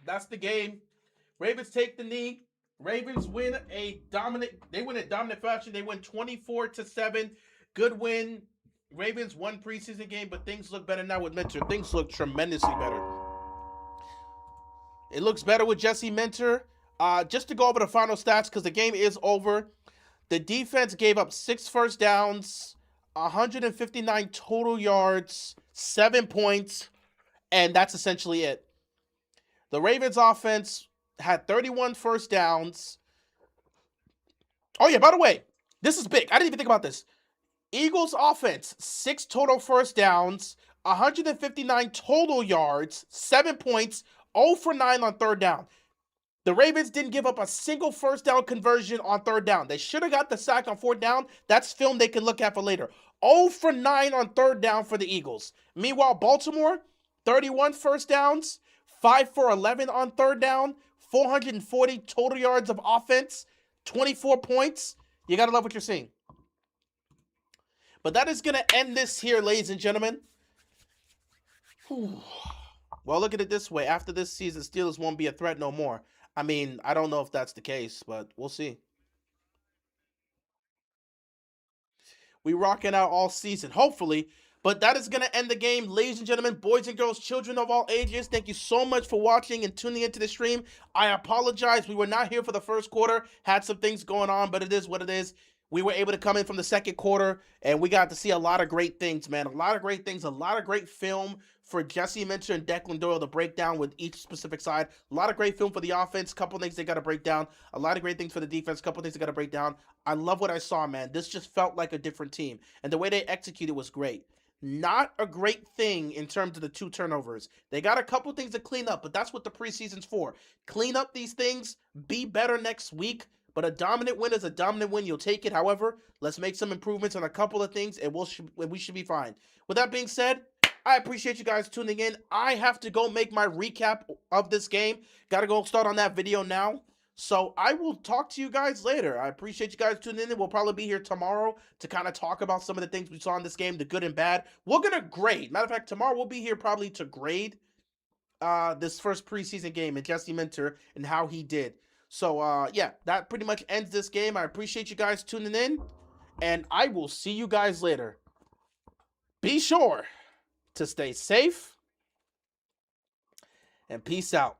That's the game. Ravens take the knee. Ravens win a dominant. They win a dominant fashion. They win 24-7. Good win. Ravens won preseason game, but things look better now with Minter. Things look tremendously better. It looks better with Jesse Minter. Just to go over the final stats, because the game is over. The defense gave up 6 first downs, 159 total yards, 7 points, and that's essentially it. The Ravens offense had 31 first downs. Oh, yeah, by the way, this is big. I didn't even think about this. Eagles offense, 6 total first downs, 159 total yards, 7 points, 0 for 9 on third down. The Ravens didn't give up a single first down conversion on third down. They should have got the sack on fourth down. That's film they can look at for later. 0 for 9 on third down for the Eagles. Meanwhile, Baltimore, 31 first downs, 5 for 11 on third down, 440 total yards of offense, 24 points. You got to love what you're seeing. But that is going to end this here, ladies and gentlemen. Whew. Well, look at it this way. After this season, Steelers won't be a threat no more. I mean, I don't know if that's the case, but we'll see. We rocking out all season, hopefully. But that is going to end the game. Ladies and gentlemen, boys and girls, children of all ages, thank you so much for watching and tuning into the stream. I apologize. We were not here for the first quarter. Had some things going on, but it is what it is. We were able to come in from the second quarter, and we got to see a lot of great things, man. A lot of great things, a lot of great film for Jesse Minter and Declan Doyle to break down with each specific side. A lot of great film for the offense. Couple things they got to break down. A lot of great things for the defense. Couple things they got to break down. I love what I saw, man. This just felt like a different team, and the way they executed was great. Not a great thing in terms of the 2 turnovers. They got a couple things to clean up, but that's what the preseason's for. Clean up these things, be better next week. But a dominant win is a dominant win. You'll take it. However, let's make some improvements on a couple of things, and we should be fine. With that being said, I appreciate you guys tuning in. I have to go make my recap of this game. Got to go start on that video now. So I will talk to you guys later. I appreciate you guys tuning in. We'll probably be here tomorrow to kind of talk about some of the things we saw in this game, the good and bad. We're going to grade. Matter of fact, tomorrow we'll be here probably to grade this first preseason game and Jesse Minter and how he did. So, yeah, that pretty much ends this game. I appreciate you guys tuning in, and I will see you guys later. Be sure to stay safe, and peace out.